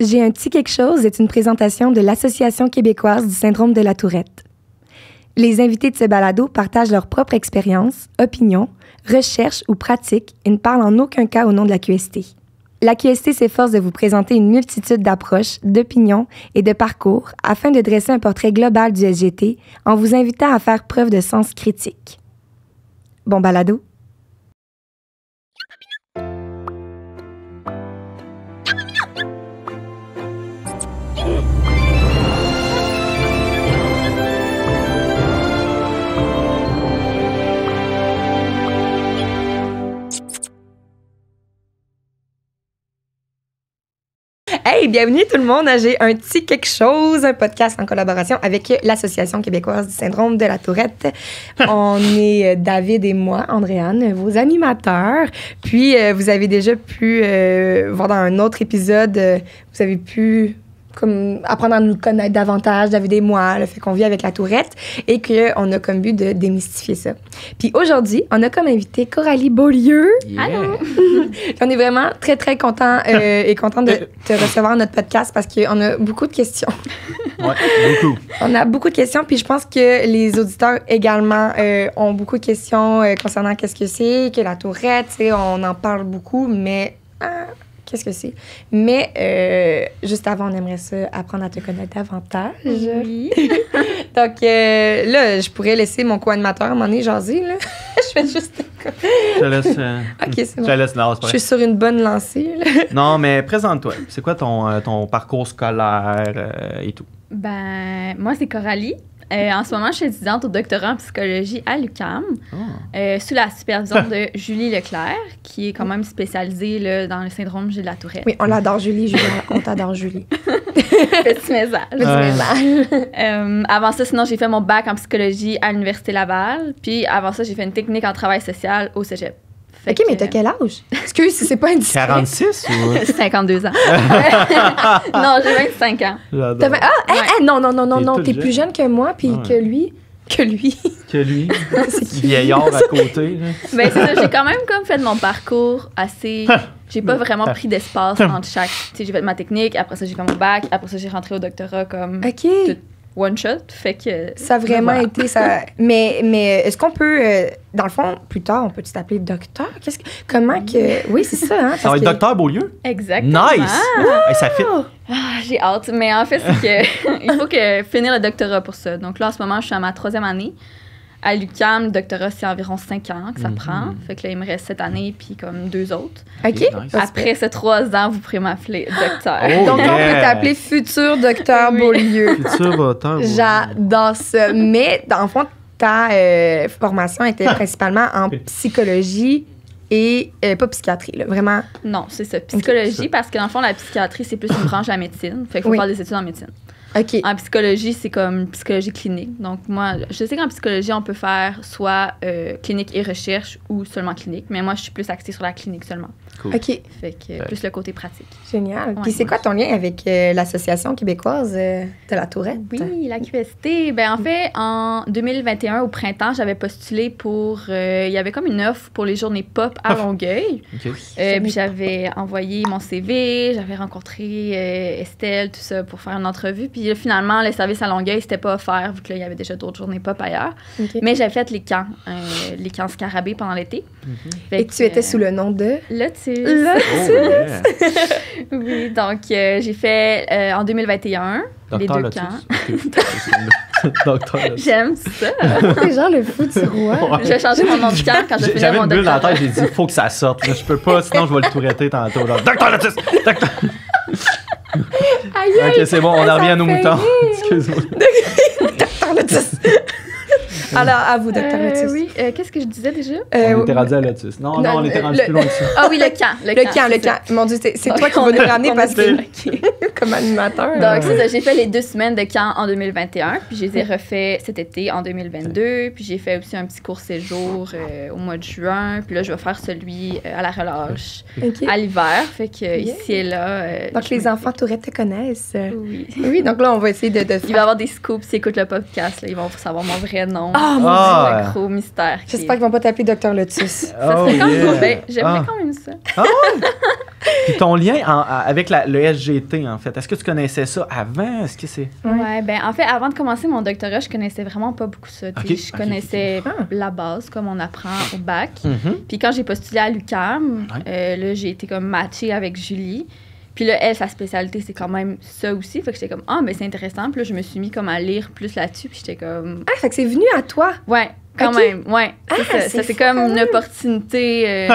J'ai un petit quelque chose est une présentation de l'Association québécoise du syndrome de la Tourette. Les invités de ce balado partagent leur propre expérience, opinions, recherches ou pratiques et ne parlent en aucun cas au nom de la QST. La QST s'efforce de vous présenter une multitude d'approches, d'opinions et de parcours afin de dresser un portrait global du SGT en vous invitant à faire preuve de sens critique. Bon balado! Hey, bienvenue tout le monde à J'ai un petit quelque chose, un podcast en collaboration avec l'Association québécoise du syndrome de la Tourette. On est David et moi, Andréane, vos animateurs. Puis, vous avez déjà pu voir dans un autre épisode, vous avez pu comme apprendre à nous connaître davantage, David et moi, le fait qu'on vit avec la Tourette et qu'on a comme but de démystifier ça. Puis aujourd'hui, on a comme invité Coralie Beaulieu. Yeah. Allô! On est vraiment très, très contents et contents de te recevoir à notre podcast parce qu'on a beaucoup de questions. Ouais, beaucoup. On a beaucoup de questions, puis je pense que les auditeurs également ont beaucoup de questions concernant qu'est-ce que c'est, que la Tourette, tu sais, on en parle beaucoup, mais... qu'est-ce que c'est? Mais juste avant, on aimerait ça apprendre à te connaître davantage. Oui. Donc là, je pourrais laisser mon co-animateur à un moment donné jaser, là. Je fais juste... Je te laisse... OK, c'est bon. Je te laisse, non, c'est pas Je suis sur une bonne lancée, là. Non, mais présente-toi. C'est quoi ton parcours scolaire et tout? Ben, moi, c'est Coralie. En ce moment, je suis étudiante au doctorat en psychologie à l'UQAM, sous la supervision de Julie Leclerc, qui est quand même spécialisée là, dans le syndrome de la Tourette. Oui, on l'adore, Julie. On t'adore, Julie. Petit message. Petit message. Avant ça, sinon, j'ai fait mon bac en psychologie à l'Université Laval. Puis avant ça, j'ai fait une technique en travail social au cégep. OK, mais t'as quel âge? Excuse si c'est pas indiscret. 46 ou... 52 ans. Non, j'ai 25 ans. J'adore. Non, t'es toute plus jeune que moi, puis que lui. Que lui. Que lui. Vieillard à côté. Là. Ben, c'est ça, j'ai quand même comme fait mon parcours assez... J'ai pas vraiment pris d'espace entre chaque... Tu sais, j'ai fait ma technique, après ça, j'ai fait mon bac, après ça, j'ai rentré au doctorat comme... OK. Tout one shot, fait que... Ça a vraiment été ça. Mais est-ce qu'on peut, dans le fond, plus tard, on peut t'appeler docteur? Comment que... Oui, c'est ça, hein? Ça va être docteur Beaulieu? Exactement. Nice! Hey, ça fit. Ah, j'ai hâte. Mais en fait, c'est que il faut que finir le doctorat pour ça. Donc là, en ce moment, je suis à ma 3e année. À l'UQAM, le doctorat, c'est environ 5 ans que ça prend. Fait que là, il me reste 7 années, puis comme 2 autres. OK. Nice. Après ces 3 ans, vous pourrez m'appeler docteur. Oh, Donc, yeah. on peut t'appeler futur docteur Oui. Beaulieu. Futur docteur Beaulieu. J'adore ça. Mais, dans le fond, ta formation était principalement en psychologie et pas psychiatrie, là, vraiment. Non, c'est ça. Psychologie, parce que dans le fond, la psychiatrie, c'est plus une branche de la médecine. Fait qu'il faut faire des études en médecine. OK. En psychologie, c'est comme psychologie clinique. Donc, moi, je sais qu'en psychologie, on peut faire soit clinique et recherche ou seulement clinique. Mais moi, je suis plus axée sur la clinique seulement. Cool. OK. Fait que plus le côté pratique. Génial. Ouais. Puis c'est quoi ton lien avec l'Association québécoise de la Tourette? Oui, la QST. Ben, en fait, en 2021, au printemps, j'avais postulé pour... Il y avait comme une offre pour les journées pop à Longueuil. OK. Puis j'avais envoyé mon CV, j'avais rencontré Estelle, tout ça, pour faire une entrevue. Puis là, finalement, le service à Longueuil, c'était pas offert, vu que là, il y avait déjà d'autres journées pop ailleurs. OK. Mais j'avais fait les camps Scarabée pendant l'été. Fait Et que, tu étais sous le nom de... Lotus. Oh, yeah. Oui, donc j'ai fait en 2021 les Docteur 2 Lotus. camps. Docteur Lotus. J'aime ça. C'est genre le fou du roi. Je vais changer mon nom de camp quand je finis J'avais mon une bulle dans la doctorat. tête, j'ai dit, faut que ça sorte. Là. Je peux pas, sinon je vais le tourretter tantôt. Là. Docteur Lotus! Docteur... Aïe, Ok, c'est bon, on en revient à nos fait moutons. rire. Excuse-moi. Docteur Lotus. Alors, à vous, Docteur Lotus. Oui, qu'est-ce que je disais déjà? On était rendu à Lotus. Non, on était rendu plus loin que ça. Ah oui, le camp. Le camp. Mon Dieu, c'est toi qui vas nous ramener parce que, comme animateur. Donc, c'est ça. J'ai fait les 2 semaines de camp en 2021, puis je les ai refait cet été en 2022, puis j'ai fait aussi un petit court séjour au mois de juin, puis là, je vais faire celui à la relâche OK. à l'hiver. Fait que ici et là... Donc, les enfants Tourette te connaissent. Oui. Oui, donc là, on va essayer de Il va y faire... avoir des scoops s'ils écoutent le podcast. Là, ils vont savoir mon vrai nom. Ah, mon Ah. Le gros mystère. J'espère qu'ils vont pas t'appeler Docteur Lotus. Ça serait quand même bien. J'aimerais quand même ça. Ah ouais? Puis ton lien avec le SGT, en fait, est-ce que tu connaissais ça avant? Est-ce que c'est... Ouais, ben en fait, avant de commencer mon doctorat, je connaissais vraiment pas beaucoup ça. Ok, Je connaissais la base, comme on apprend au bac. Puis quand j'ai postulé à l'UQAM, là, j'ai été comme matchée avec Julie. Puis là, elle, sa spécialité, c'est quand même ça aussi. Fait que j'étais comme, ben c'est intéressant. Puis là, je me suis mis comme à lire plus là-dessus. Puis j'étais comme... Ah, fait que c'est venu à toi? Ouais, quand même, ouais. Ça c'est comme une opportunité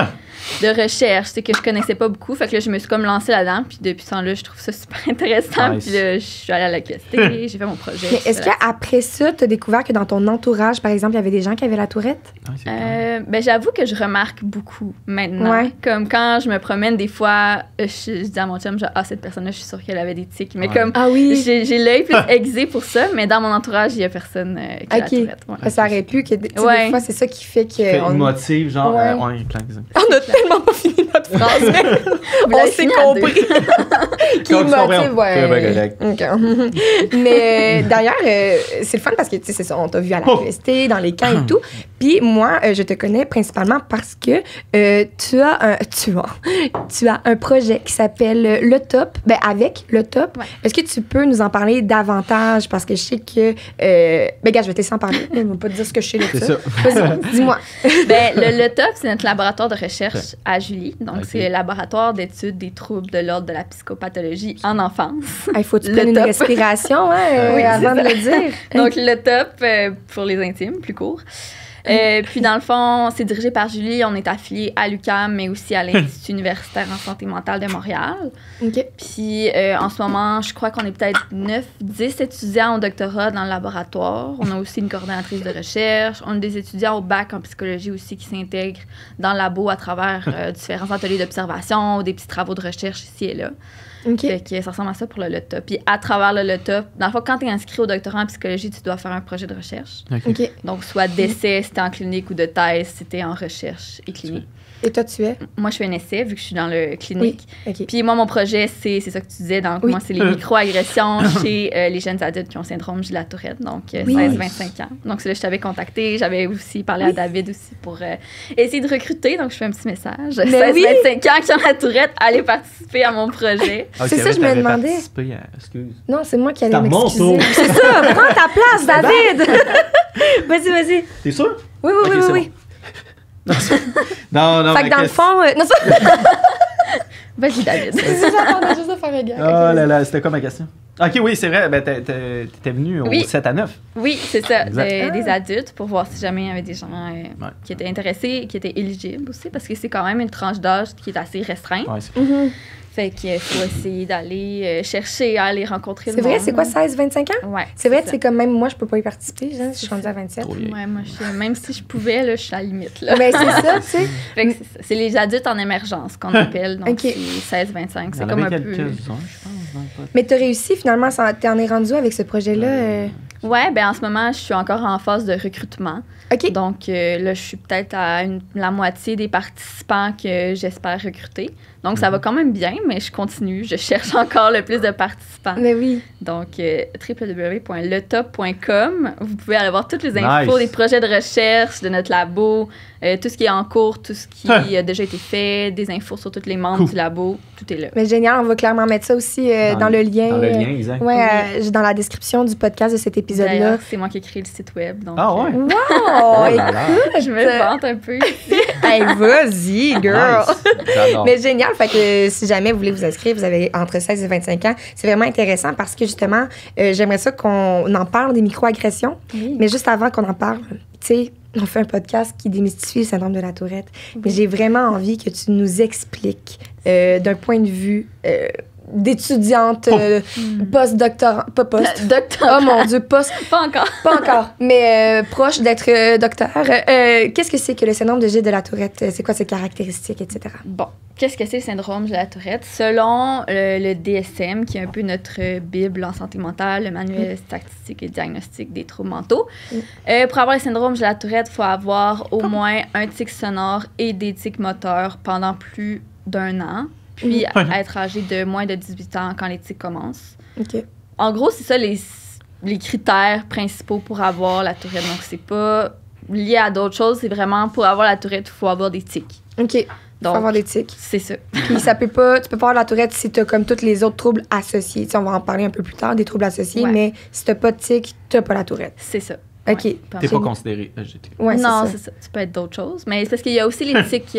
de recherche, c'est que je connaissais pas beaucoup. Fait que là, je me suis comme lancée là-dedans. Puis depuis ce temps-là, je trouve ça super intéressant. Nice. Puis là, je suis allée à la QST, j'ai fait mon projet. Mais est-ce qu'après ça, tu as découvert que dans ton entourage, par exemple, il y avait des gens qui avaient la tourette? Ben, j'avoue que je remarque beaucoup maintenant. Ouais. Comme quand je me promène, des fois, je dis à mon chum, genre, cette personne-là, je suis sûre qu'elle avait des tics. Mais comme, j'ai l'œil plus aiguisé pour ça, mais dans mon entourage, il y a personne qui a la tourette. Ouais. Ça aurait pu que, des fois, c'est ça qui fait que... Une motive, genre, On a tellement pas fini notre phrase, mais on s'est compris. Qui motive, ouais. Mais d'ailleurs, c'est le fun parce que, tu sais, c'est ça, on t'a vu à la QST, dans les camps et tout. Puis moi, je te connais principalement parce que tu as un projet qui s'appelle Le Top, avec Le Top. Ouais. Est-ce que tu peux nous en parler davantage? Parce que je sais que... gars, je vais te laisser en parler. Je ne vais pas te dire ce que je sais de ça. Vas-y, dis-moi. Le Top, c'est notre laboratoire de recherche à Julie. Donc, c'est le laboratoire d'études des troubles de l'ordre de la psychopathologie en enfance. Il faut que tu prennes une respiration avant de le dire. Donc, Le Top, pour les intimes, plus court. Puis, dans le fond, c'est dirigé par Julie. On est affilié à l'UQAM, mais aussi à l'Institut universitaire en santé mentale de Montréal. OK. Puis, en ce moment, je crois qu'on est peut-être 9-10 étudiants au doctorat dans le laboratoire. On a aussi une coordonnatrice de recherche. On a des étudiants au bac en psychologie aussi qui s'intègrent dans le labo à travers différents ateliers d'observation ou des petits travaux de recherche ici et là. Okay. Fait que ça ressemble à ça pour le LETOP. Puis à travers le LETOP, dans le fond, quand tu es inscrit au doctorat en psychologie, tu dois faire un projet de recherche. Okay. Donc, soit d'essai si t'es en clinique ou de thèse si t'es en recherche et clinique. Et toi, tu es? Moi, je fais un essai vu que je suis dans le clinique. Oui. Okay. Puis moi, mon projet, c'est ça que tu disais. Donc, moi, c'est les micro-agressions chez les jeunes adultes qui ont syndrome de la Tourette, donc 16-25 ans. Donc, c'est là que je t'avais contacté. J'avais aussi parlé à David aussi pour essayer de recruter. Donc, je fais un petit message. 16-25 ans qui ont la Tourette, allez participer à mon projet. C'est ça, je me demandais. Excuse. Non, c'est moi qui allais m'excuser. C'est ça, prends ta place, David! Vas-y. T'es sûr? Oui. Non. Fait que dans le fond... non, ça... Vas-y, David. J'attendais juste de faire un gars. Oh là là, c'était quoi ma question? OK, oui, c'est vrai. Ben, t'étais venu au 7 à 9. Oui, c'est ça. Des adultes pour voir si jamais il y avait des gens qui étaient intéressés, qui étaient éligibles aussi, parce que c'est quand même une tranche d'âge qui est assez restreinte. Ouais, Fait qu'il faut essayer d'aller chercher à aller rencontrer le monde. C'est vrai, c'est quoi, 16-25 ans? Ouais. C'est vrai, c'est comme même moi, je peux pas y participer, je suis rendue à 27. Ouais, moi, même si je pouvais, là, je suis à la limite. Là. Ben, c'est ça, tu sais. Fait que c'est les adultes en émergence qu'on appelle. Donc, c'est 16-25. C'est comme un peu. Mais tu as réussi finalement, t'en es rendu avec ce projet-là? Ouais, ben en ce moment, je suis encore en phase de recrutement. OK. Donc là, je suis peut-être à la moitié des participants que j'espère recruter. Donc, ça va quand même bien, mais je continue. Je cherche encore le plus de participants. Mais oui. Donc, www.letop.com. Vous pouvez aller voir toutes les infos des projets de recherche de notre labo, tout ce qui est en cours, tout ce qui a déjà été fait, des infos sur tous les membres du labo. Tout est là. Mais génial, on va clairement mettre ça aussi dans le lien. Dans le lien, exact. Ouais, dans la description du podcast de cet épisode-là. D'ailleurs, c'est moi qui ai créé le site web. Donc, wow! Écoute! Je me vante un peu ici. Hey, vas-y, girl! Nice. J'adore. Mais génial, fait que si jamais vous voulez vous inscrire, vous avez entre 16 et 25 ans. C'est vraiment intéressant parce que justement, j'aimerais ça qu'on en parle des micro-agressions. Oui. Mais juste avant qu'on en parle, tu sais, on fait un podcast qui démystifie le syndrome de la Tourette. Oui. Mais j'ai vraiment envie que tu nous expliques d'un point de vue d'étudiante post-doctorant. Pas post. Doctorant. Oh mon Dieu, post. Pas encore. Pas encore, mais proche d'être docteur. Qu'est-ce que c'est que le syndrome de Gilles de la Tourette? C'est quoi ses caractéristiques, etc.? Bon, qu'est-ce que c'est le syndrome de la Tourette? Selon le DSM, qui est un peu notre bible en santé mentale, le manuel statistique et diagnostic des troubles mentaux, pour avoir le syndrome de la Tourette, il faut avoir au moins un tic sonore et des tics moteurs pendant plus d'1 an. Puis être âgé de moins de 18 ans quand les tics commencent. OK. En gros, c'est ça les critères principaux pour avoir la Tourette. Donc, c'est pas lié à d'autres choses. C'est vraiment pour avoir la Tourette, il faut avoir des tics. OK. Faut avoir des tics. C'est ça. Puis tu peux pas avoir la Tourette si t'as comme tous les autres troubles associés. Tu sais, on va en parler un peu plus tard, des troubles associés, mais si t'as pas de tics, t'as pas la Tourette. C'est ça. OK. Ouais, T'es pas considéré AGT. Ouais, non, c'est ça. c'est ça. Tu peux être d'autres choses. Mais c'est parce qu'il y a aussi les tics...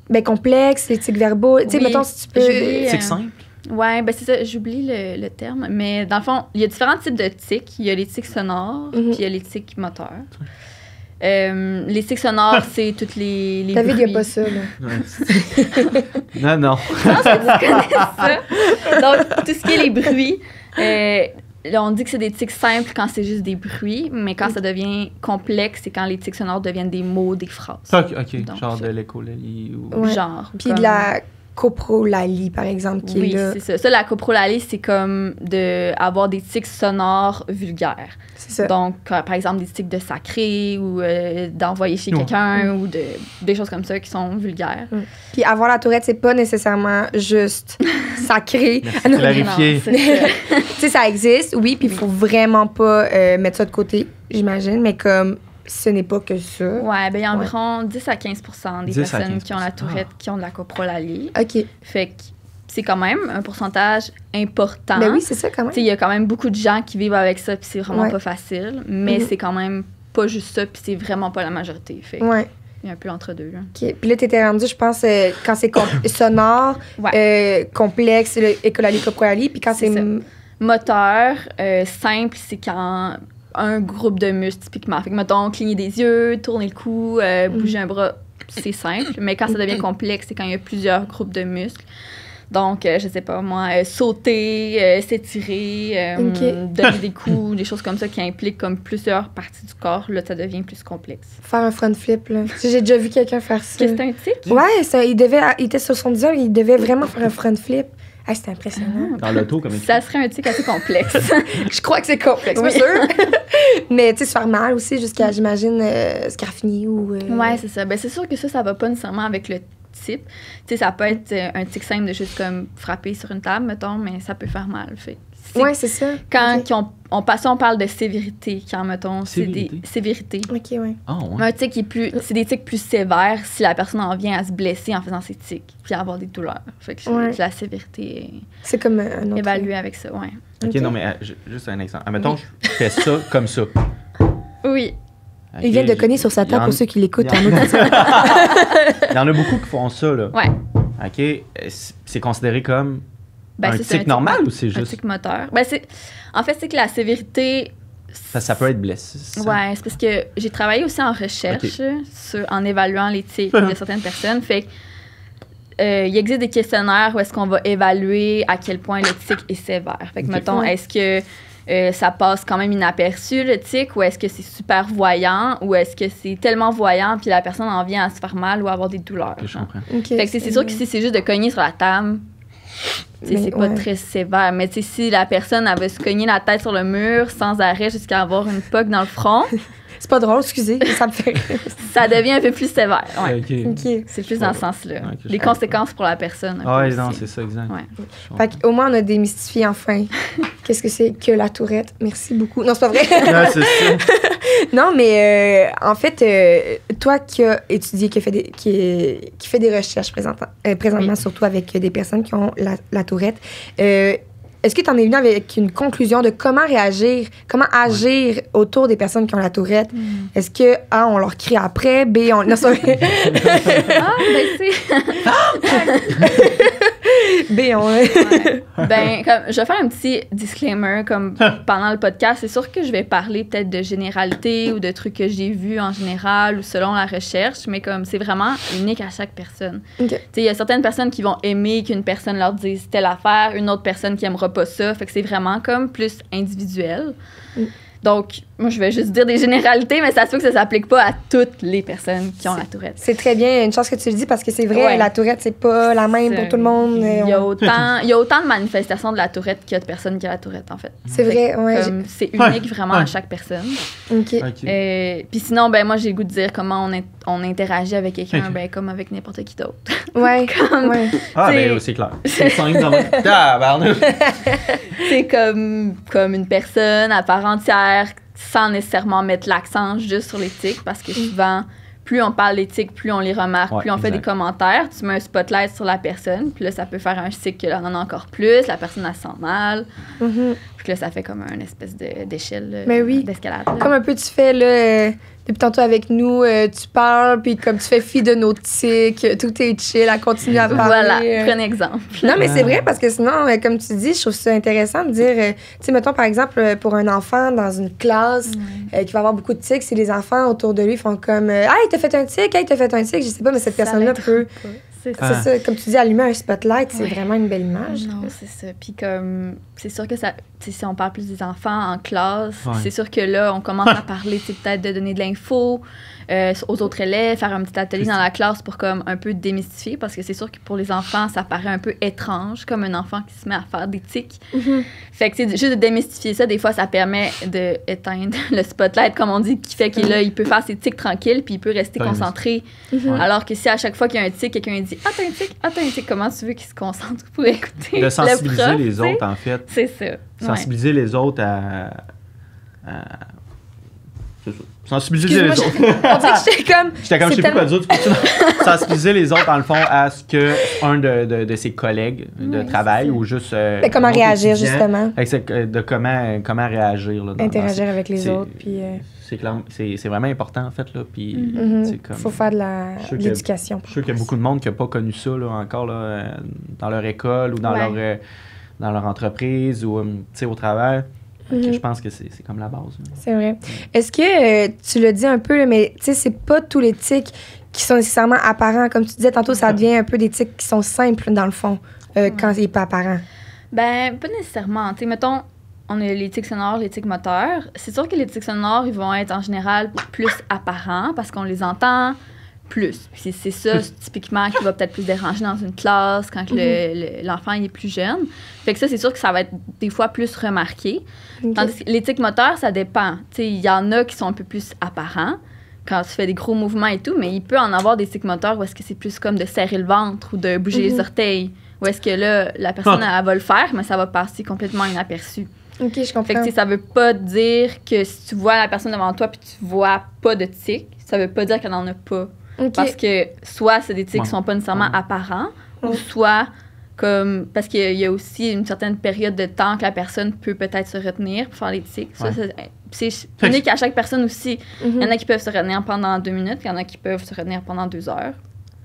Ben, complexes, les tics verbaux. Tu sais, Oui, mettons, si tu peux... j'oublie, C'est simple. Ouais, ben c'est ça, j'oublie le terme. Mais dans le fond, il y a différents types de tics. Il y a les tics sonores, puis il y a les tics moteurs. Les tics sonores, c'est toutes les David, il bruits. n'y a pas ça, là. Ouais. non. Je pense que tu connais ça. Donc, tout ce qui est les bruits, là, on dit que c'est des tics simples quand c'est juste des bruits, mais quand ça devient complexe, c'est quand les tics sonores deviennent des mots, des phrases. OK. Donc, Genre de l'écolalie ou... Ouais. Genre. Puis comme- de la coprolalie, par exemple, qui Oui, est là. c'est ça. Ça, la coprolalie, c'est comme avoir des tics sonores vulgaires. C'est ça. Donc, par exemple, des tics de sacré ou d'envoyer chez quelqu'un ou des choses comme ça qui sont vulgaires. Puis avoir la Tourette, c'est pas nécessairement juste sacré. Merci. Non, Clarifier. Non, c'est ça. tu sais, ça existe, oui, puis il faut vraiment pas mettre ça de côté, j'imagine, mais comme ce n'est pas que ça. Ouais, ben il y a environ 10 à 15 des 10 à personnes 15%. qui ont la Tourette qui ont de la coprolalie. OK. Fait que c'est quand même un pourcentage important. Ben oui, c'est ça quand même. Tu sais, il y a quand même beaucoup de gens qui vivent avec ça, puis c'est vraiment Ouais. pas facile. Mais Mhm. c'est quand même pas juste ça, puis c'est vraiment pas la majorité. Fait que Ouais. il y a un peu l'entre-deux. Là. OK. Puis là, t'étais rendu, je pense, quand c'est sonore, complexe, écolalie, coprolalie, puis quand C'est c'est... ça. Moteur, simple, c'est quand un groupe de muscles, typiquement. Fait que, mettons, cligner des yeux, tourner le cou, bouger un bras, c'est simple. Mais quand ça devient complexe, c'est quand il y a plusieurs groupes de muscles. Donc, je sais pas, moi, sauter, s'étirer, donner des coups, des choses comme ça qui impliquent comme plusieurs parties du corps, là, ça devient plus complexe. Faire un front flip, là. Tu sais, j'ai déjà vu quelqu'un faire ça. Qu'est-ce que c'est un tic? Ouais, il était sur son divan, il devait vraiment faire un front flip. Ah, c'était impressionnant. Dans l'auto, comme Ça serait un tic assez complexe. Je crois que c'est complexe, Oui. bien sûr. Mais tu sais, se faire mal aussi jusqu'à, j'imagine, scarfiner ou... Ouais, c'est ça. Ben, c'est sûr que ça va pas nécessairement avec le type. Tu sais, ça peut être un tic simple de juste comme frapper sur une table, mettons, mais ça peut faire mal. Fait. Ouais, c'est ça. Quand Ok. on parle de sévérité, quand, mettons, c'est des sévérités. OK, ouais. Ah, ouais. Un tic qui est plus... C'est des tics plus sévères si la personne en vient à se blesser en faisant ses tics, puis à avoir des douleurs. Fait que Ouais. la sévérité C'est comme un autre... est évaluée avec ça, ouais. OK, non, mais juste un exemple. Admettons, je fais ça comme ça. Oui. Il vient de cogner sur sa table pour ceux qui l'écoutent en audition. Il y en a beaucoup qui font ça, là. Ouais. OK, c'est considéré comme Ben, un c'est ça, tic normal ou c'est Un juste... tic moteur. Ben, en fait, c'est que la sévérité... Ça peut être blessé. c'est ça? Ouais, c'est parce que j'ai travaillé aussi en recherche en évaluant les tics de certaines personnes. Fait que, il existe des questionnaires où est-ce qu'on va évaluer à quel point le tic est sévère. Fait que, mettons, est-ce que ça passe quand même inaperçu, le tic, ou est-ce que c'est super voyant, ou est-ce que c'est tellement voyant puis la personne en vient à se faire mal ou à avoir des douleurs. Ok, je comprends. Okay. Fait que c'est sûr que si c'est juste de cogner sur la table, c'est pas très sévère. Mais si la personne avait se cogner la tête sur le mur sans arrêt jusqu'à avoir une poque dans le front, C'est pas drôle, excusez, ça me fait rire. ça devient un peu plus sévère. Ouais. OK. OK. C'est plus dans ce sens-là. Ok, je Les comprends. conséquences pour la personne. un Ah peu ouais, non, aussi. c'est ça, exact. Ouais. Je Fait qu'au moins, on a démystifié enfin qu'est-ce que c'est que la Tourette. Merci beaucoup. Non, c'est pas vrai. comprends. Ouais, c'est ça. Non, mais en fait, toi qui as étudié, qui fait des recherches présentement, surtout avec des personnes qui ont la Tourette, est-ce que tu en es venu avec une conclusion de comment réagir, comment agir autour des personnes qui ont la Tourette? Est-ce que A, on leur crie après, B, on... Non, c'est vrai. Ah, ben c'est... B, on... Ouais. Ben, comme, je vais faire un petit disclaimer. Comme pendant le podcast, c'est sûr que je vais parler peut-être de généralité ou de trucs que j'ai vus en général ou selon la recherche, mais comme c'est vraiment unique à chaque personne. OK. Tu sais, il y a certaines personnes qui vont aimer qu'une personne leur dise telle affaire, une autre personne qui aimera pas ça. Fait que c'est vraiment comme plus individuel. Donc, moi, je vais juste dire des généralités, mais ça se peut que ça s'applique pas à toutes les personnes qui ont la Tourette. C'est très bien, une chance que tu le dis, parce que c'est vrai, Ouais. la Tourette, c'est pas la même pour tout le monde. Il y a autant de manifestations de la Tourette qu'il y a de personnes qui ont la Tourette, en fait. C'est vrai, ouais. Comme, c'est unique vraiment à chaque personne. OK. OK. Puis sinon, ben moi, j'ai le goût de dire comment on interagit avec quelqu'un, Ok. ben comme avec n'importe qui d'autre. Ouais, Comme- ouais. Ah, c'est- ben c'est clair. C'est simple, dans le... Tabarnouche. C'est comme une personne à part entière, sans nécessairement mettre l'accent juste sur les tics, parce que souvent, plus on parle des tics, plus on les remarque, plus on fait des commentaires, tu mets un spotlight sur la personne, puis là, ça peut faire un tic que là, on en a encore plus, la personne, elle se sent mal. Puis là, ça fait comme une espèce d'échelle d'escalade. Comme un peu tu fais, là, depuis tantôt avec nous, tu parles, puis comme tu fais fi de nos tics, tout est chill, à continuer à parler. Voilà, prenez exemple. Non, mais c'est vrai, parce que sinon, comme tu dis, je trouve ça intéressant de dire, tu sais, mettons, par exemple, pour un enfant dans une classe qui va avoir beaucoup de tics, si les enfants autour de lui font comme « Hey, t'as fait un tic, hey, t'as fait un tic », je sais pas, mais cette personne-là peut... C'est ça, comme tu dis, allumer un spotlight, c'est vraiment une belle image. Non, c'est ça. Puis comme, c'est sûr que ça, si on parle plus des enfants en classe, c'est sûr que là, on commence à parler, peut-être de donner de l'info aux autres élèves, faire un petit atelier dans la classe pour comme un peu démystifier, parce que c'est sûr que pour les enfants, ça paraît un peu étrange, comme un enfant qui se met à faire des tics. Fait que juste de démystifier ça, des fois, ça permet d'éteindre le spotlight, comme on dit, qui fait qu'il là, il peut faire ses tics tranquilles, puis il peut rester concentré. Alors que si à chaque fois qu'il y a un tic, quelqu'un dit « Ah, t'as un tic, comment tu veux qu'il se concentre pour écouter? » De sensibiliser les autres, en fait. C'est ça. Sensibiliser les autres à... C'est ça. Sensibiliser les autres. On dirait que j'étais comme, je sais pas quoi dire. Sensibiliser les autres, dans le fond, à ce qu'un de ses collègues de travail ou juste... comment réagir, justement. De comment réagir. Là, interagir avec les autres. Puis, c'est vraiment important, en fait. Là, puis, il faut faire de l'éducation. Je suis sûr qu'il y a beaucoup de monde qui n'a pas connu ça là, encore là, dans leur école ou dans leur entreprise ou au travail. Je pense que c'est comme la base. C'est vrai. Est-ce que tu l'as dit un peu, là, mais tu sais, c'est pas tous les tics qui sont nécessairement apparents. Comme tu disais tantôt, ça devient un peu des tics qui sont simples, dans le fond, quand il n'est pas apparent. Ben, pas nécessairement. Tu sais, mettons, on a les tics sonores, les tics moteurs. C'est sûr que les tics sonores, ils vont être en général plus apparents parce qu'on les entend plus. Puis c'est ça, typiquement, qui va peut-être plus déranger dans une classe quand l'enfant il est plus jeune. Fait que ça, c'est sûr que ça va être des fois plus remarqué. Tandis que les tics moteurs, ça dépend. Il y en a qui sont un peu plus apparents quand tu fais des gros mouvements et tout, mais il peut en avoir des tics moteurs où est-ce que c'est plus comme de serrer le ventre ou de bouger les orteils. Où est-ce que là, la personne, elle va le faire, mais ça va passer complètement inaperçu. OK, je comprends. Fait que ça veut pas dire que si tu vois la personne devant toi puis tu vois pas de tics, ça veut pas dire qu'elle en a pas. Parce que soit c'est des tics qui sont pas nécessairement apparents, ou soit comme parce qu'il y a aussi une certaine période de temps que la personne peut peut-être se retenir pour faire les tics. C'est unique à chaque personne aussi. Il y en a qui peuvent se retenir pendant 2 minutes, il y en a qui peuvent se retenir pendant 2 heures.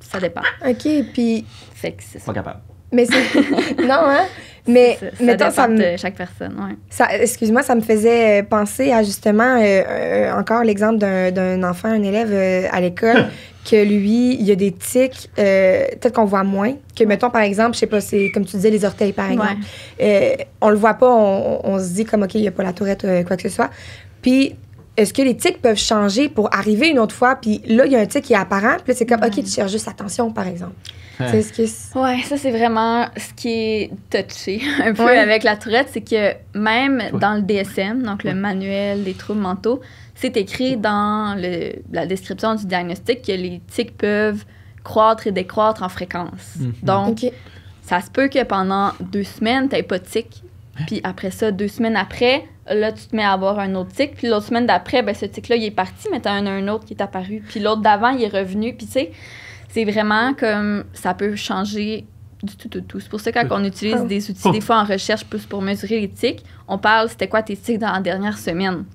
Ça dépend. OK, puis... Fait que c'est ça. Pas capable. Mais c'est... non, hein? Mais ça dépend de chaque personne, excuse-moi, ça me faisait penser à justement encore l'exemple d'un enfant, un élève à l'école, que lui, il y a des tics, peut-être qu'on voit moins, que mettons par exemple, je sais pas, c'est comme tu disais, les orteils par exemple. On le voit pas, on se dit comme, OK, il y a pas la tourette, quoi que ce soit. Puis, est-ce que les tics peuvent changer pour arriver une autre fois, puis là, il y a un tic qui est apparent, puis là, c'est comme, OK, tu cherches juste attention, par exemple. Ouais, ça, c'est vraiment ce qui est touché un peu avec la tourette, c'est que même dans le DSM, donc le manuel des troubles mentaux, c'est écrit dans la description du diagnostic que les tics peuvent croître et décroître en fréquence. Donc, ça se peut que pendant 2 semaines, tu n'aies pas de tics, puis après ça, 2 semaines après, là, tu te mets à avoir un autre tic, puis l'autre semaine d'après, ben, ce tic-là, il est parti, mais tu as un autre qui est apparu, puis l'autre d'avant, il est revenu, puis tu sais, c'est vraiment comme ça peut changer du tout. C'est pour ça que quand on utilise des outils, des fois en recherche plus pour mesurer les tics, on parle c'était quoi tes tics dans la dernière semaine.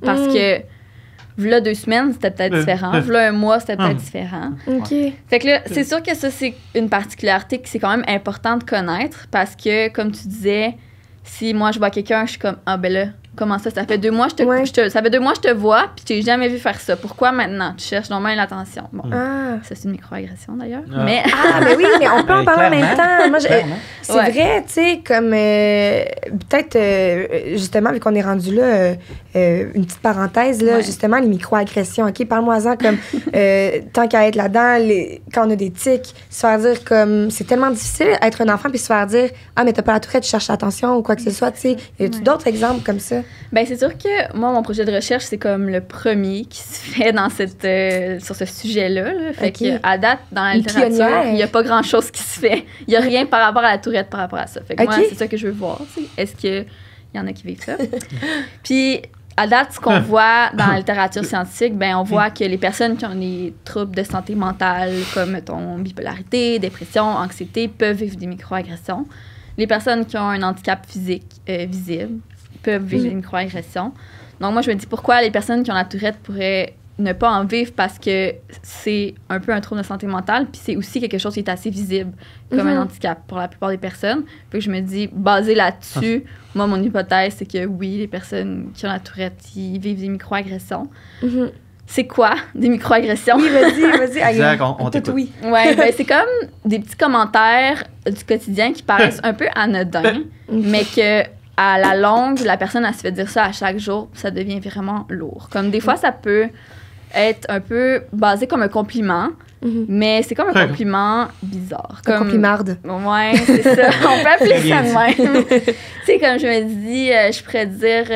Parce que v'là 2 semaines, c'était peut-être différent. V'là 1 mois, c'était peut-être différent. Fait que là, c'est sûr que ça, c'est une particularité que c'est quand même important de connaître parce que, comme tu disais, si moi je vois quelqu'un, je suis comme ah ben là, comment ça fait 2 mois ça fait 2 mois je te vois puis tu t'ai jamais vu faire ça. Pourquoi maintenant tu cherches normalement l'attention? Bon, ça c'est une microagression d'ailleurs. Mais mais oui, mais on peut en parler en même temps. Moi, c'est vrai, tu sais, comme peut-être justement vu qu'on est rendu là, une petite parenthèse là, justement les microagressions. Ok, parle-moi-en comme tant qu'à être là-dedans, quand on a des tics, se faire dire comme c'est tellement difficile être un enfant puis se faire dire ah mais t'as pas la tourette, tu cherches l'attention ou quoi que ce soit. Tu sais, y a-tu d'autres exemples comme ça? Ben c'est sûr que moi, mon projet de recherche, c'est comme le premier qui se fait dans sur ce sujet-là. Là. Fait qu'à date, dans la littérature, il n'y a pas grand-chose qui se fait. Il n'y a rien par rapport à la tourette par rapport à ça. Fait que moi, c'est ça que je veux voir. T'sais. Est-ce qu'il y en a qui vivent ça? Puis, à date, ce qu'on voit dans la littérature scientifique, ben on voit que les personnes qui ont des troubles de santé mentale, comme, mettons, bipolarité, dépression, anxiété, peuvent vivre des microagressions. Les personnes qui ont un handicap physique visible peuvent vivre des microagressions. Donc, moi, je me dis pourquoi les personnes qui ont la Tourette pourraient ne pas en vivre, parce que c'est un peu un trouble de santé mentale, puis c'est aussi quelque chose qui est assez visible comme un handicap pour la plupart des personnes. Puis je me dis, basé là-dessus, moi, mon hypothèse, c'est que oui, les personnes qui ont la Tourette, ils vivent des microagressions. C'est quoi, des microagressions? Oui, vas-y. Exact, on t'écoute. Oui. Ouais, ben c'est comme des petits commentaires du quotidien qui paraissent un peu anodins, mais que à la longue, la personne, elle se fait dire ça à chaque jour, ça devient vraiment lourd. Comme des fois, ça peut être un peu basé comme un compliment, mais c'est comme un compliment bizarre. Un complimarde. Ouais, c'est ça. On peut appeler ça de même. Tu sais, comme je me dis, je pourrais dire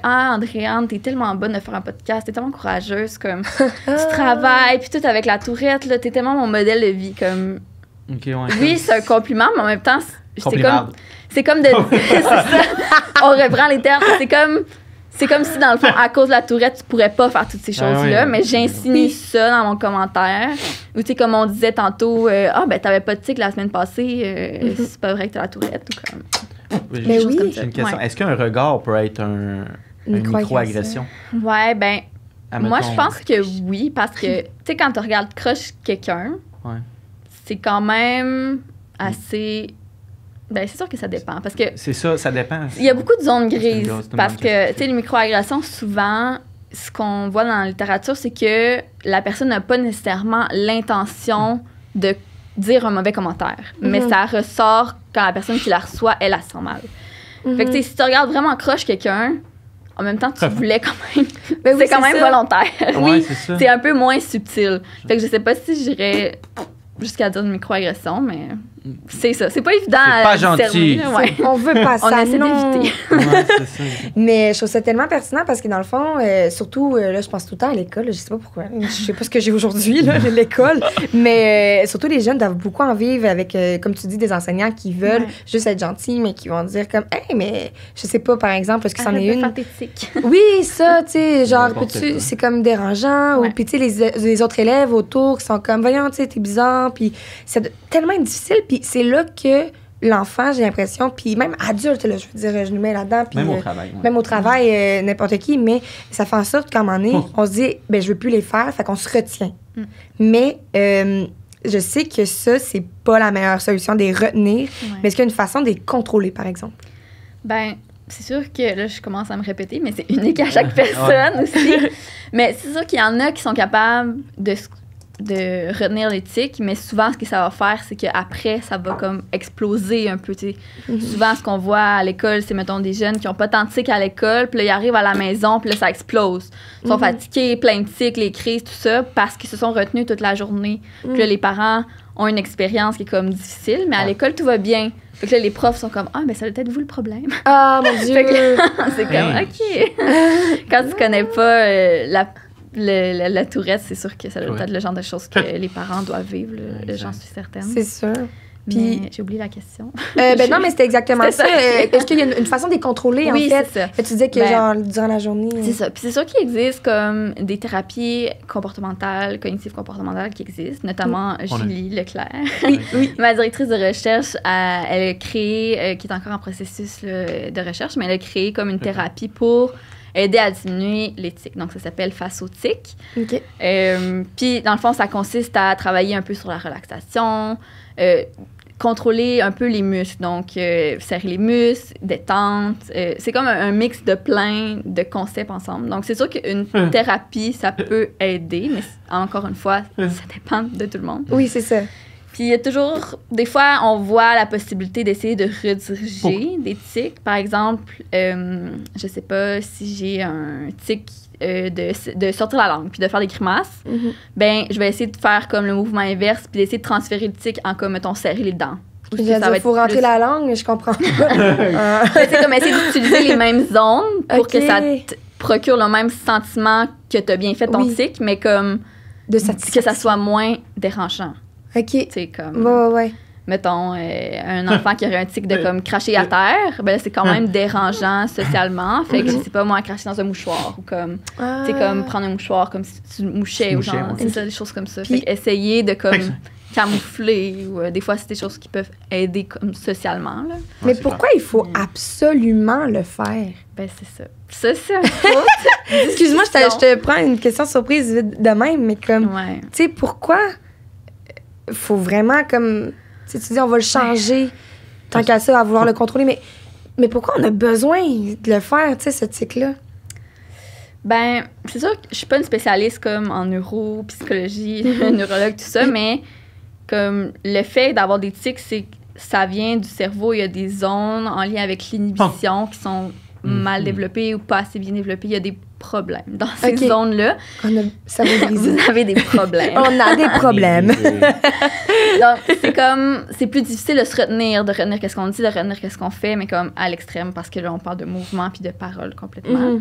ah, Andréane, t'es tellement bonne de faire un podcast, t'es tellement courageuse, comme tu travailles, puis tout avec la Tourette, là, t'es tellement mon modèle de vie. Comme... Okay, ouais, oui, c'est un compliment, mais en même temps, c'est comme de. C'est ça. On reprend les termes. C'est comme si, dans le fond, à cause de la Tourette, tu pourrais pas faire toutes ces choses-là, mais j'insinue ça dans mon commentaire. Ou, tu sais, comme on disait tantôt, ben, t'avais pas de tic la semaine passée, c'est pas vrai que t'as la Tourette, ou comme. Mais oui, j'ai une question. Ouais. Est-ce qu'un regard peut être une microagression? Ouais, ben, moi, je pense que oui, parce que, tu sais, quand tu regardes croche quelqu'un, c'est quand même assez. Ben, c'est sûr que ça dépend, parce que... C'est ça dépend. Il y a beaucoup de zones grises, parce que, tu sais, les microagressions, souvent, ce qu'on voit dans la littérature, c'est que la personne n'a pas nécessairement l'intention de dire un mauvais commentaire, mais ça ressort quand la personne qui la reçoit, elle se sent mal. Fait que, tu sais, si tu regardes vraiment croche quelqu'un, en même temps, tu voulais quand même... c'est quand même volontaire. Oui, c'est un peu moins subtil. Fait que je sais pas si j'irais jusqu'à dire une microagression, mais... C'est ça. C'est pas évident à pas gentil. Ouais. On veut pas ça, on essaie d'éviter. C'est ça. Mais je trouve ça tellement pertinent parce que dans le fond, surtout, là, je pense tout le temps à l'école. Je sais pas pourquoi. Je sais pas ce que j'ai aujourd'hui, là, l'école. Mais surtout, les jeunes doivent beaucoup en vivre avec, comme tu dis, des enseignants qui veulent juste être gentils, mais qui vont dire comme, hey, mais je sais pas, par exemple, parce que c'en est une. Oui, ça, tu sais, genre, c'est comme dérangeant. Ou puis, tu sais, les autres élèves autour qui sont comme, voyons, tu sais, t'es bizarre. Puis, c'est tellement difficile. Puis, c'est là que l'enfant, j'ai l'impression, puis même adulte, là, je veux dire, je nous mets là-dedans. Puis, même au travail. Ouais. Même au travail, n'importe qui, mais ça fait en sorte qu'à un moment donné, on se dit, ben je veux plus les faire, fait qu'on se retient. Mais je sais que ça, c'est pas la meilleure solution de les retenir, mais est-ce qu'il y a une façon de les contrôler, par exemple? Ben, c'est sûr que là, je commence à me répéter, mais c'est unique à chaque personne aussi. Mais c'est sûr qu'il y en a qui sont capables de retenir les tics, mais souvent, ce que ça va faire, c'est qu'après, ça va comme exploser un peu, tu sais. Souvent, ce qu'on voit à l'école, c'est, mettons, des jeunes qui ont pas tant de tics à l'école, puis là, ils arrivent à la maison, puis là, ça explose. Ils sont fatigués, plein de tics, les crises, tout ça, parce qu'ils se sont retenus toute la journée. Puis là, les parents ont une expérience qui est comme difficile, mais à l'école, tout va bien. Fait que là, les profs sont comme « Ah, mais ça doit être vous le problème. » Ah, mon Dieu! C'est comme « OK. » Quand tu connais pas la Tourette, c'est sûr que ça doit être le genre de choses que les parents doivent vivre, j'en suis certaine. C'est sûr. Puis j'ai oublié la question. Ben non, mais c'était exactement ça. Est-ce qu'il y a une façon de les contrôler, oui, en fait? C'est ça. Tu disais que, genre, durant la journée... C'est ça. Puis c'est sûr qu'il existe comme des thérapies comportementales, cognitives comportementales qui existent, notamment Julie Leclerc. Oui. Ma directrice de recherche, elle a créé, qui est encore en processus de recherche, mais elle a créé comme une thérapie pour aider à diminuer les tics. Donc, ça s'appelle Face aux tics. OK. Puis, dans le fond, ça consiste à travailler un peu sur la relaxation, contrôler un peu les muscles. Donc, serrer les muscles, détente. C'est comme un mix de plein de concepts ensemble. Donc, c'est sûr qu'une thérapie, ça peut aider, mais encore une fois, ça dépend de tout le monde. Oui, c'est ça. Puis, il y a toujours... Des fois, on voit la possibilité d'essayer de rediriger des tics. Par exemple, je sais pas si j'ai un tic de sortir la langue puis de faire des grimaces. Ben, je vais essayer de faire comme le mouvement inverse puis d'essayer de transférer le tic en comme, mettons, serrer les dents. Il faut rentrer la langue, mais je comprends pas. C'est comme essayer d'utiliser les mêmes zones pour que ça te procure le même sentiment que tu as bien fait ton tic, mais comme que ça soit moins dérangeant. OK. C'est comme... Ouais. mettons, un enfant qui aurait un tic de comme cracher à terre, ben là, c'est quand même dérangeant socialement. Fait que je sais pas, moi, cracher dans un mouchoir ou comme, tu sais, comme prendre un mouchoir comme si tu mouchais ou genre, c'est ça, des choses comme ça. Fait essayer de comme camoufler ou des fois, c'est des choses qui peuvent aider comme socialement, là. Mais pourquoi il faut absolument le faire? Ben, c'est ça. Ça, c'est un faute. Excuse-moi, je te prends une question surprise de même, mais comme, tu sais, pourquoi faut vraiment comme, tu dis, on va le changer tant qu'à ça, à vouloir le contrôler, mais pourquoi on a besoin de le faire, tu sais, ce tic-là? Ben, c'est sûr que je suis pas une spécialiste comme en neuropsychologie, neurologue, tout ça, mais comme le fait d'avoir des tics, c'est que ça vient du cerveau. Il y a des zones en lien avec l'inhibition qui sont mal développées ou pas assez bien développées. Il y a des problèmes dans ces zones-là. Ça va briser. Vous avez des problèmes. On a des problèmes. Donc, c'est comme... C'est plus difficile de se retenir, de retenir qu'est-ce qu'on dit, de retenir qu'est-ce qu'on fait, mais comme à l'extrême, parce que là, on parle de mouvement puis de parole complètement.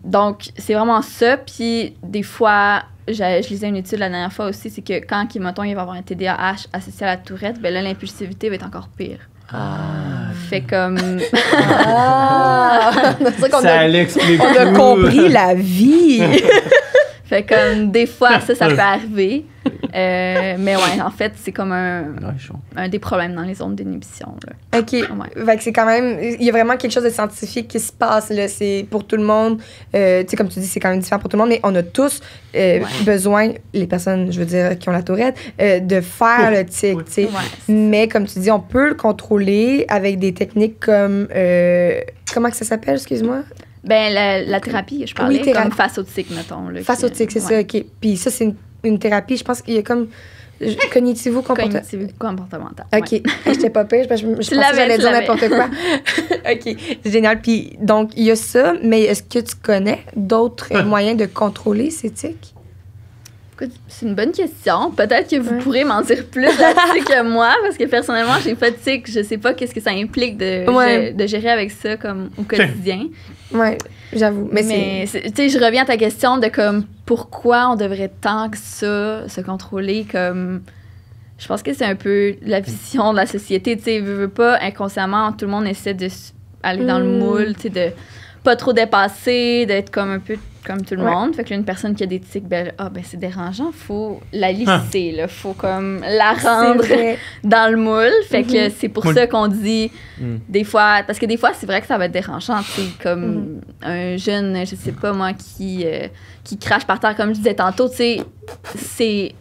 Donc, c'est vraiment ça. Puis, des fois... Je lisais une étude la dernière fois aussi, c'est que quand, mettons, il va y avoir un TDAH associé à la Tourette, ben là, l'impulsivité va être encore pire. Fait comme... Ça l'explique tout. On a compris la vie. Fait comme, des fois, ça peut arriver. Mais ouais, en fait, c'est comme un des problèmes dans les zones d'inhibition. Là. OK. Fait que c'est quand même... Il y a vraiment quelque chose de scientifique qui se passe, là. C'est pour tout le monde. Tu sais, comme tu dis, c'est quand même différent pour tout le monde, mais on a tous besoin, les personnes, je veux dire, qui ont la Tourette, de faire le tic, tu sais. Mais comme tu dis, on peut le contrôler avec des techniques comme... comment que ça s'appelle, excuse-moi? Ben, la thérapie, je parlais, comme face au tic, mettons. Là, face au tic, c'est ça, OK. Puis ça, c'est une thérapie, je pense qu'il y a comme cognitivo-comportemental. OK. J'étais pas pire, je pensais que j'allais dire n'importe quoi. OK, c'est génial. Puis donc, il y a ça, mais est-ce que tu connais d'autres moyens de contrôler ces tics? C'est une bonne question. Peut-être que vous pourrez m'en dire plus là-dessus que moi, parce que personnellement, j'ai pas de tic. Je sais pas qu'est-ce que ça implique de gérer avec ça comme au quotidien. Oui, j'avoue. Mais tu sais, je reviens à ta question de comme pourquoi on devrait tant que ça se contrôler comme... Je pense que c'est un peu la vision de la société. Tu sais, veux pas, inconsciemment, tout le monde essaie d'aller dans le moule, tu sais, de pas trop dépasser, d'être comme un peu comme tout le monde. Fait que là, une personne qui a des tics, ben c'est dérangeant, faut la lisser, là. Faut comme la rendre dans le moule. Fait que c'est pour ça qu'on dit des fois... Parce que des fois, c'est vrai que ça va être dérangeant, tu sais, comme un jeune, je sais pas moi, qui crache par terre, comme je disais tantôt, tu sais, c'est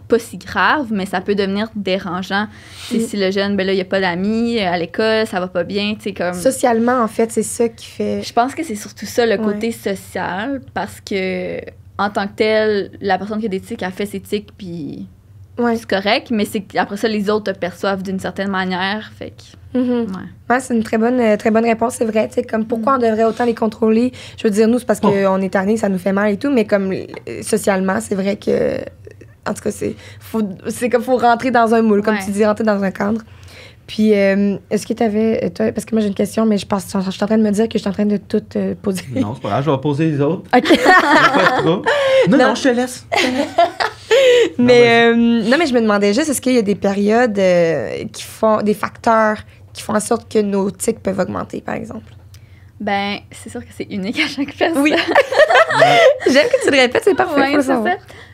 pas si grave, mais ça peut devenir dérangeant. Si le jeune, ben là, il n'y a pas d'amis à l'école, ça va pas bien, tu sais, comme... Socialement, en fait, c'est ça qui fait... Je pense que c'est surtout ça, le côté social, parce que, en tant que tel, la personne qui a des tics, elle fait ses tics, puis c'est correct, mais c'est après ça, les autres te perçoivent d'une certaine manière, fait que... Ouais, c'est une très bonne réponse, c'est vrai, tu sais, comme pourquoi on devrait autant les contrôler? Je veux dire, nous, c'est parce qu'on est tannés, ça nous fait mal et tout, mais comme socialement, c'est vrai que... En tout cas, c'est comme faut rentrer dans un moule, comme tu dis, rentrer dans un cadre. Puis, est-ce que tu avais... Parce que moi, j'ai une question, mais je suis en train de me dire que je suis en train de tout poser. Non, c'est pas grave, je vais poser les autres. OK. Non, je te laisse. Mais, non, mais je me demandais juste, est-ce qu'il y a des périodes qui font... des facteurs qui font en sorte que nos tics peuvent augmenter, par exemple? Ben, c'est sûr que c'est unique à chaque personne. Oui. J'aime que tu le répètes, c'est parfait. Oui, c'est ça.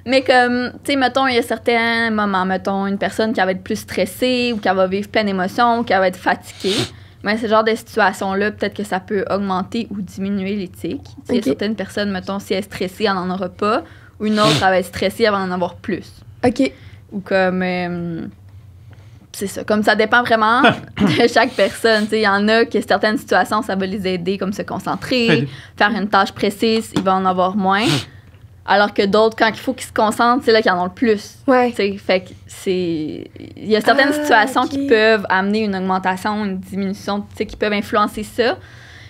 Mais comme, tu sais, mettons, il y a certains moments, mettons, une personne qui va être plus stressée ou qui va vivre plein d'émotions ou qui va être fatiguée. Mais ce genre de situation-là, peut-être que ça peut augmenter ou diminuer les tics. Il y a certaines personnes, mettons, si elle est stressée, elle n'en aura pas. Ou une autre, elle va être stressée, elle va en avoir plus. OK. Ou comme... c'est ça. Comme ça dépend vraiment de chaque personne. Il y en a que certaines situations, ça va les aider comme se concentrer, faire une tâche précise, il va en avoir moins. Alors que d'autres, quand il faut qu'ils se concentrent, c'est là qu'ils en ont le plus. Fait que c'est... Il y a certaines situations qui peuvent amener une augmentation, une diminution, qui peuvent influencer ça.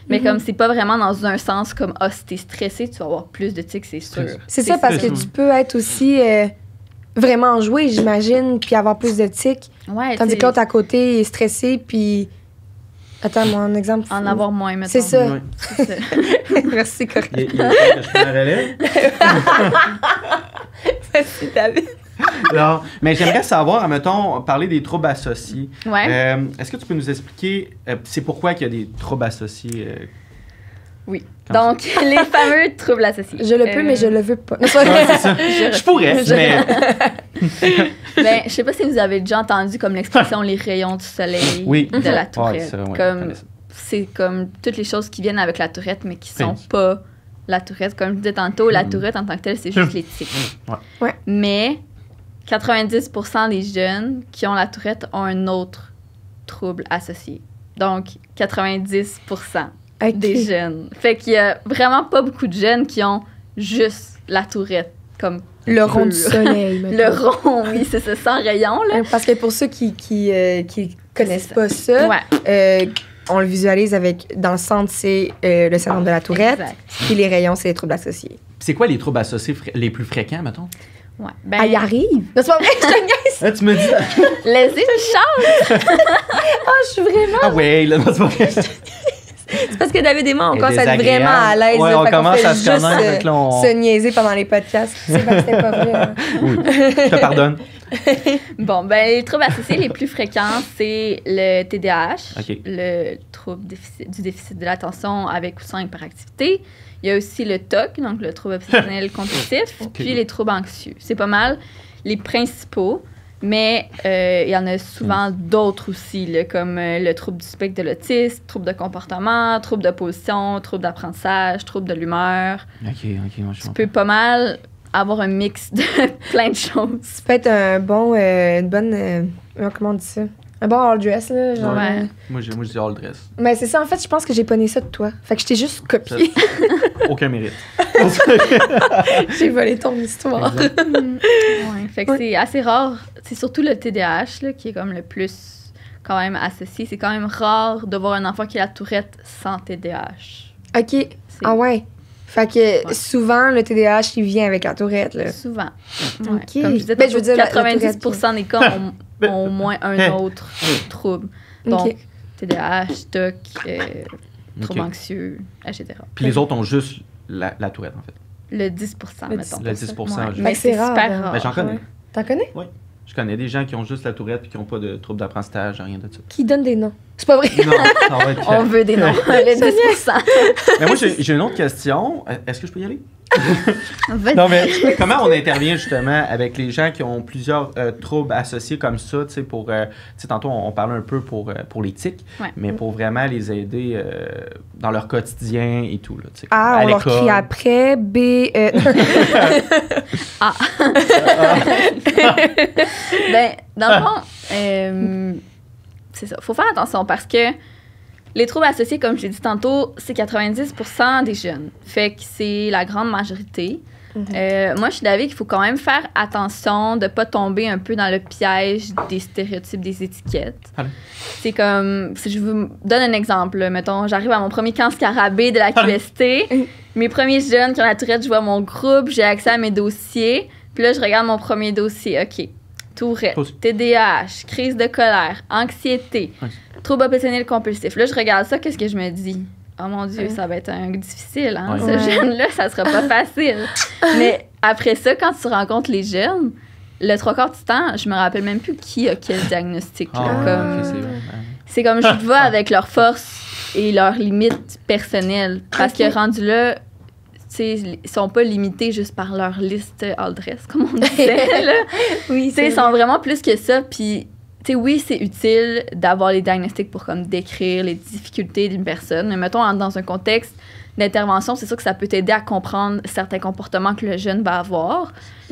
Mais comme c'est pas vraiment dans un sens comme, si t'es stressé, tu vas avoir plus de tics, c'est sûr. C'est ça, parce que tu peux être aussi... vraiment enjoué, j'imagine, puis avoir plus de tics. Tandis que l'autre à côté est stressé, puis... Attends, mon exemple... En avoir moins, mettons. C'est ça. Ouais. C'est ça. Merci, c'est correct. Il y a que je prends la relève. Merci, David. Non, mais j'aimerais savoir, mettons, parler des troubles associés. Ouais. Est-ce que tu peux nous expliquer, c'est pourquoi qu'il y a des troubles associés? Oui. Donc, les fameux troubles associés. Je le peux, mais je le veux pas. Ouais, c'est ça. Je pourrais, mais... Ben, je sais pas si vous avez déjà entendu comme l'expression les rayons du soleil de la tourette. C'est comme toutes les choses qui viennent avec la tourette, mais qui sont pas la tourette. Comme je disais tantôt, la tourette en tant que telle, c'est juste les tics. Ouais. Mais 90% des jeunes qui ont la tourette ont un autre trouble associé. Donc, 90% des jeunes. Fait qu'il y a vraiment pas beaucoup de jeunes qui ont juste la tourette comme le rond du soleil. Le rond, oui, c'est ça, sans rayon, là. Parce que pour ceux qui connaissent pas ça, on le visualise avec, dans le centre, c'est le syndrome de la tourette, puis les rayons, c'est les troubles associés. C'est quoi les troubles associés les plus fréquents, mettons? Ouais. Ben, elle y arrive. Non, c'est pas vrai, je te niaise. Tu me dis... Laissez une chance. Je suis vraiment... Ah ouais, là, non, c'est pas vrai. C'est parce que David et moi, on commence à être vraiment à l'aise. Ouais, on commence à se connaître. Se niaiser pendant les podcasts. C'est parce que c'était pas vrai. Hein. Oui, je te pardonne. Bon, ben les troubles associés les plus fréquents, c'est le TDAH, le trouble du déficit de l'attention avec ou sans hyperactivité. Il y a aussi le TOC, donc le trouble obsessionnel compulsif, puis les troubles anxieux. C'est pas mal les principaux. Mais il y en a souvent d'autres aussi, là, comme le trouble du spectre de l'autisme, trouble de comportement, trouble de position, trouble d'apprentissage, trouble de l'humeur. OK, moi, je Tu peux pas mal avoir un mix de plein de choses. Ça peut être un bon, une bonne... comment on dit ça? Un bon all dress, là, genre... Ouais. Moi, je dis all dress. Mais c'est ça, en fait, je pense que j'ai pogné ça de toi. Fait que je t'ai juste copié. Aucun mérite. J'ai volé ton histoire. Ouais, fait que c'est assez rare. C'est surtout le TDAH là, qui est comme le plus quand même associé. C'est quand même rare de voir un enfant qui a la tourette sans TDAH. OK. Ah ouais. Fait que souvent, le TDAH, il vient avec la tourette, là. Souvent. OK. Comme je disais, je veux dire, 90% des cas ont au moins un autre trouble. Donc, TDAH, TOC, trouble anxieux, etc. Puis les autres ont juste la tourette, en fait. Le 10%, mettons. Le 10%. Mais c'est super rare. Mais j'en connais. T'en connais? Oui. Je connais des gens qui ont juste la tourette et qui n'ont pas de trouble d'apprentissage, rien de ça. Qui donnent des noms? C'est pas vrai? Non, ça va être... On veut des noms. Le 10%. Mais moi, j'ai une autre question. Est-ce que je peux y aller? Non, mais comment on intervient justement avec les gens qui ont plusieurs troubles associés comme ça, tu sais, pour... tu sais, tantôt, on parlait un peu pour les tics, mais pour vraiment les aider dans leur quotidien et tout, là, tu sais. A, on leur crie après. B, A. Ben, dans le fond, c'est ça. Faut faire attention parce que les troubles associés, comme je l'ai dit tantôt, c'est 90% des jeunes. Fait que c'est la grande majorité. Moi, je suis d'avis qu'il faut quand même faire attention de ne pas tomber un peu dans le piège des stéréotypes, des étiquettes. C'est comme, si je vous donne un exemple, là, mettons, j'arrive à mon premier camp scarabée de la QST, mes premiers jeunes qui ont la tourette, je vois mon groupe, j'ai accès à mes dossiers, puis là, je regarde mon premier dossier. OK, tourette, TDAH, crise de colère, anxiété, trouble obsessionnel compulsif. Là, je regarde ça, qu'est-ce que je me dis? Oh mon Dieu, ça va être difficile, hein? Ce jeune-là, ça sera pas facile. Mais après ça, quand tu rencontres les jeunes, le 3/4 du temps, je me rappelle même plus qui a quel diagnostic. C'est comme je te vois avec leurs forces et leurs limites personnelles. Parce que rendu là, ils sont pas limités juste par leur liste all dress, comme on disait. Là. Ils sont vraiment plus que ça. Puis, oui, c'est utile d'avoir les diagnostics pour comme décrire les difficultés d'une personne. Mais mettons, dans un contexte d'intervention, c'est sûr que ça peut t'aider à comprendre certains comportements que le jeune va avoir.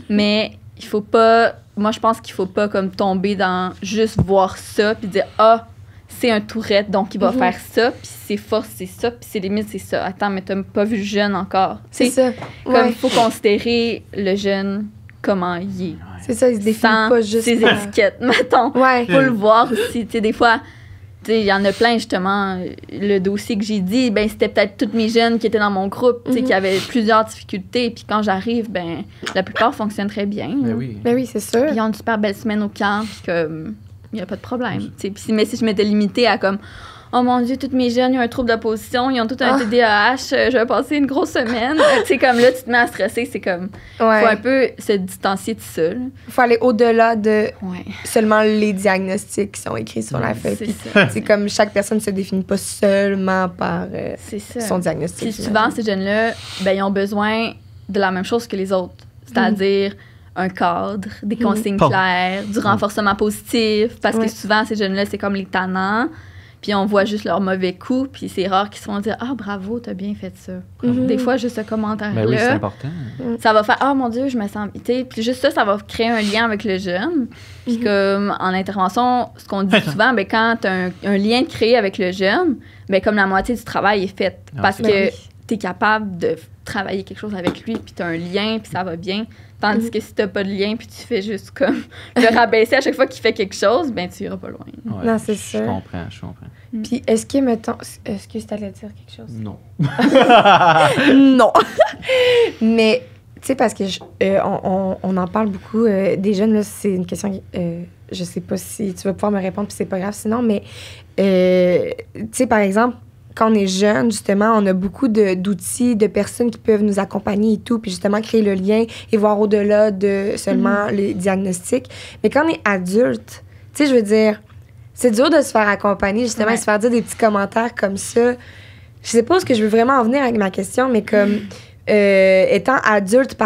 Mais il faut pas... Moi, je pense qu'il faut pas comme tomber dans juste voir ça puis dire « Ah, c'est un Tourette, donc il va faire ça, puis ses forces, c'est ça, puis ses limites, c'est ça. Attends, mais t'as pas vu le jeune encore. » C'est ça. Comme il faut considérer le jeune comment il est. C'est ça, il se définit pas juste ses étiquettes, mettons. Faut le voir aussi. Tu sais, des fois, il y en a plein, justement. Le dossier que j'ai dit, ben c'était peut-être tous mes jeunes qui étaient dans mon groupe, qui avaient plusieurs difficultés. Puis quand j'arrive, ben la plupart fonctionnent très bien. Ben oui. Ben oui, c'est sûr. Puis ils ont une super belle semaine au camp, puis comme... Il n'y a pas de problème. Mais si je m'étais limitée à comme, oh mon Dieu, tous mes jeunes, ils ont un trouble d'opposition, ils ont tout un TDAH, je vais passer une grosse semaine. Tu sais, comme là, tu te mets à stresser, c'est comme, faut un peu se distancier de ça. Il faut aller au-delà de seulement les diagnostics qui sont écrits sur la feuille. C'est comme chaque personne ne se définit pas seulement par son diagnostic. Puis souvent, ces jeunes-là, ben, ils ont besoin de la même chose que les autres, c'est-à-dire un cadre, des consignes claires, du renforcement positif, parce que souvent, ces jeunes-là, c'est comme les tannants, puis on voit juste leur mauvais coup, puis c'est rare qu'ils se font dire « Ah, bravo, t'as bien fait ça. Des fois, juste ce commentaire-là, oui, c'est important. Ça va faire « Ah, mon Dieu, je me sens... » Puis juste ça va créer un lien avec le jeune. Puis comme en intervention, ce qu'on dit souvent, ben, quand t'as un lien créé avec le jeune, ben, comme la moitié du travail est fait, parce que t'es capable de travailler quelque chose avec lui, puis t'as un lien, puis ça va bien. Tandis que si t'as pas de lien, puis tu fais juste comme le rabaisser à chaque fois qu'il fait quelque chose, ben tu iras pas loin. Ouais, non, c'est ça. Je comprends. Puis est-ce que, mettons... Est-ce que tu allais dire quelque chose? Non. Non. Mais, tu sais, parce que on en parle beaucoup des jeunes, là, c'est une question... je sais pas si tu vas pouvoir me répondre, puis c'est pas grave sinon, mais, tu sais, par exemple, quand on est jeune, justement, on a beaucoup d'outils, de personnes qui peuvent nous accompagner et tout, puis justement créer le lien et voir au-delà de seulement les diagnostics. Mais quand on est adulte, tu sais, je veux dire, c'est dur de se faire accompagner, justement, et se faire dire des petits commentaires comme ça. Je sais pas où je veux vraiment en venir avec ma question, mais comme étant adulte,